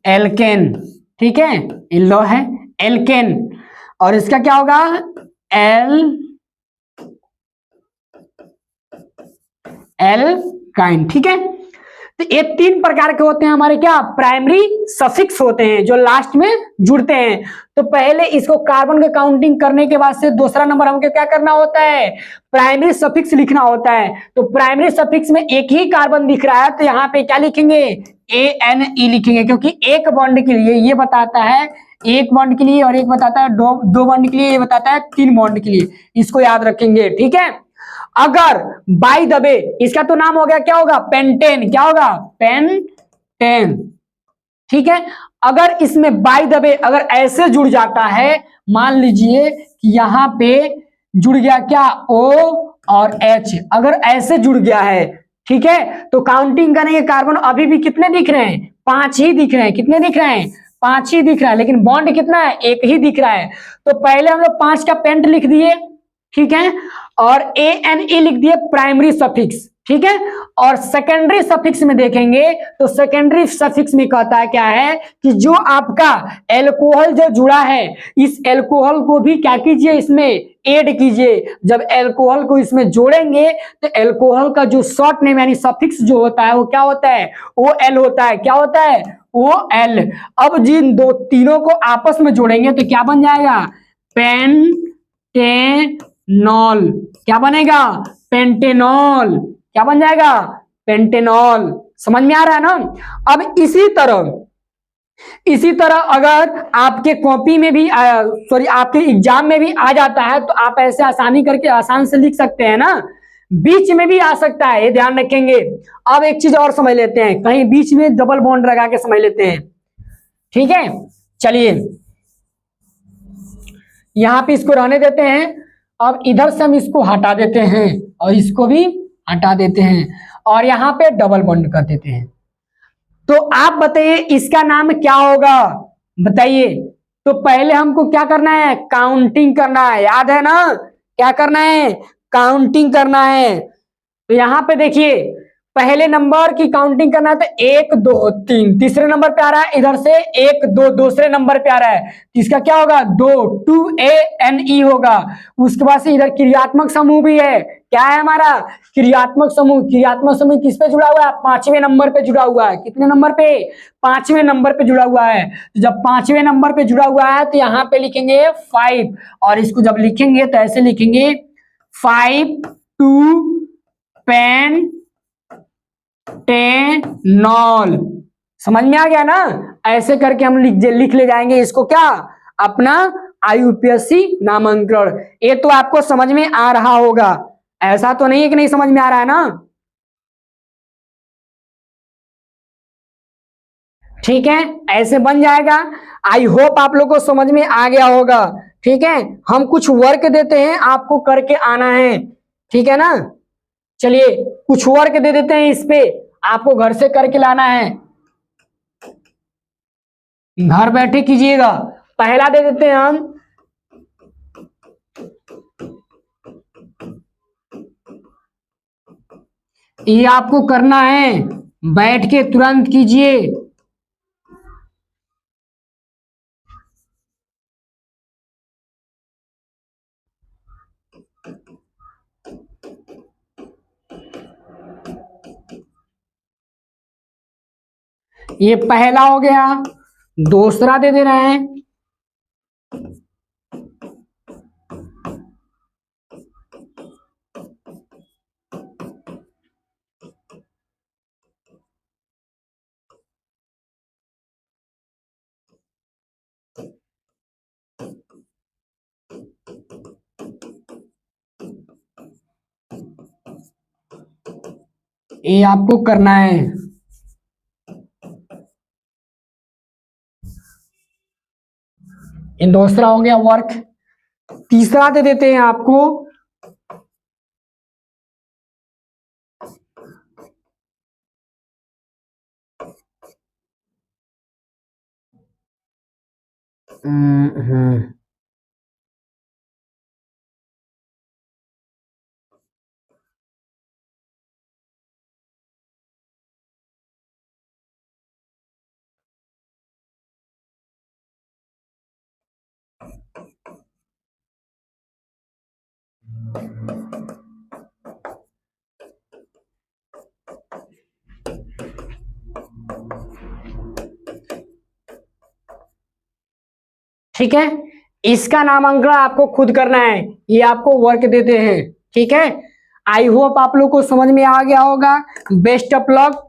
[SPEAKER 1] एल्केन, ठीक है, लो है एल्केन, और इसका क्या होगा, एल्काइन, ठीक है। तो ये 3 प्रकार के होते हैं हमारे क्या, प्राइमरी सफिक्स होते हैं जो लास्ट में जुड़ते हैं। तो पहले इसको कार्बन का काउंटिंग करने के बाद से दूसरा नंबर हमको क्या करना होता है, प्राइमरी सफिक्स लिखना होता है। तो प्राइमरी सफिक्स में एक ही कार्बन दिख रहा है तो यहाँ पे क्या लिखेंगे, ANE लिखेंगे, क्योंकि एक बॉन्ड के लिए ये बताता है, एक बॉन्ड के लिए, और एक बताता है दो बॉन्ड के लिए, ये बताता है 3 बॉन्ड के लिए, इसको याद रखेंगे, ठीक है। अगर बाय द वे, इसका तो नाम हो गया, क्या होगा, पेंटेन, क्या होगा, पेंटेन, ठीक है। अगर इसमें बाय द वे अगर ऐसे जुड़ जाता है, मान लीजिए कि यहां पे जुड़ गया क्या, O और H, अगर ऐसे जुड़ गया है, ठीक है, तो काउंटिंग करेंगे कार्बन अभी भी कितने दिख रहे हैं, 5 ही दिख रहे हैं, कितने दिख रहे हैं, 5 ही दिख रहा है, लेकिन बॉन्ड कितना है, एक ही दिख रहा है। तो पहले हम लोग 5 का पेंट लिख दिए, ठीक है, और ANE लिख दिए प्राइमरी सफिक्स, ठीक है। और सेकेंडरी सफिक्स में देखेंगे तो सेकेंडरी सफिक्स में कहता है क्या है कि जो आपका एल्कोहल जो जुड़ा है, इस एल्कोहल को भी क्या कीजिए, इसमें ऐड कीजिए। जब एल्कोहल को इसमें जोड़ेंगे तो एल्कोहल का जो शॉर्ट नेम यानी सफिक्स जो होता है वो क्या होता है, OL होता है, क्या होता है, OL। अब जिन दो तीनों को आपस में जोड़ेंगे तो क्या बन जाएगा, पेंटेनॉल, क्या बनेगा, पेंटेनॉल, क्या बन जाएगा, पेंटेनॉल। समझ में आ रहा है ना। अब इसी तरह अगर आपके कॉपी में भी सॉरी आपके एग्जाम में भी आ जाता है तो आप ऐसे आसानी करके आसान से लिख सकते हैं ना, बीच में भी आ सकता है, ये ध्यान रखेंगे। अब एक चीज और समझ लेते हैं, कहीं बीच में डबल बॉन्ड लगा के समझ लेते हैं, ठीक है। चलिए यहां पे इसको रहने देते हैं, अब इधर से हम इसको हटा देते हैं और इसको भी हटा देते हैं और यहाँ पे डबल बॉन्ड कर देते हैं। तो आप बताइए इसका नाम क्या होगा, बताइए। तो पहले हमको क्या करना है, काउंटिंग करना है, याद है ना, क्या करना है, काउंटिंग करना है। तो यहाँ पे देखिए पहले नंबर की काउंटिंग करना है तो 1 2 3, तीसरे नंबर पे आ रहा है, इधर से 1 2 दूसरे नंबर पे आ रहा है, इसका क्या होगा, 2 2ANE होगा। उसके बाद से इधर क्रियात्मक समूह भी है, क्या है हमारा, क्रियात्मक समूह। क्रियात्मक समूह किस पे जुड़ा हुआ है, 5वें नंबर पे जुड़ा हुआ है, कितने नंबर पे, 5वें नंबर पे जुड़ा हुआ है। तो जब 5वें नंबर पे जुड़ा हुआ है तो यहाँ पे लिखेंगे 5, और इसको जब लिखेंगे तो ऐसे लिखेंगे 5 2 पेंटेनॉल। समझ में आ गया ना, ऐसे करके हम लिख ले जाएंगे इसको, क्या, अपना IUPAC नामांकन। ये तो आपको समझ में आ रहा होगा, ऐसा तो नहीं है कि नहीं समझ में आ रहा है ना, ठीक है, ऐसे बन जाएगा। आई होप आप लोग को समझ में आ गया होगा, ठीक है। हम कुछ वर्क देते हैं, आपको करके आना है, ठीक है ना। चलिए कुछ वर्क दे देते हैं इस पे, आपको घर से करके लाना है, घर बैठे कीजिएगा। पहला दे देते हैं हम, ये आपको करना है, बैठ के तुरंत कीजिए। ये पहला हो गया, दूसरा दे रहे हैं, ये आपको करना है। ये दूसरा हो गया वर्क। तीसरा दे देते हैं आपको, ठीक है। इसका नामांकन आपको खुद करना है, ये आपको वर्क देते हैं। ठीक है, आई होप आप लोग को समझ में आ गया होगा। Best of luck.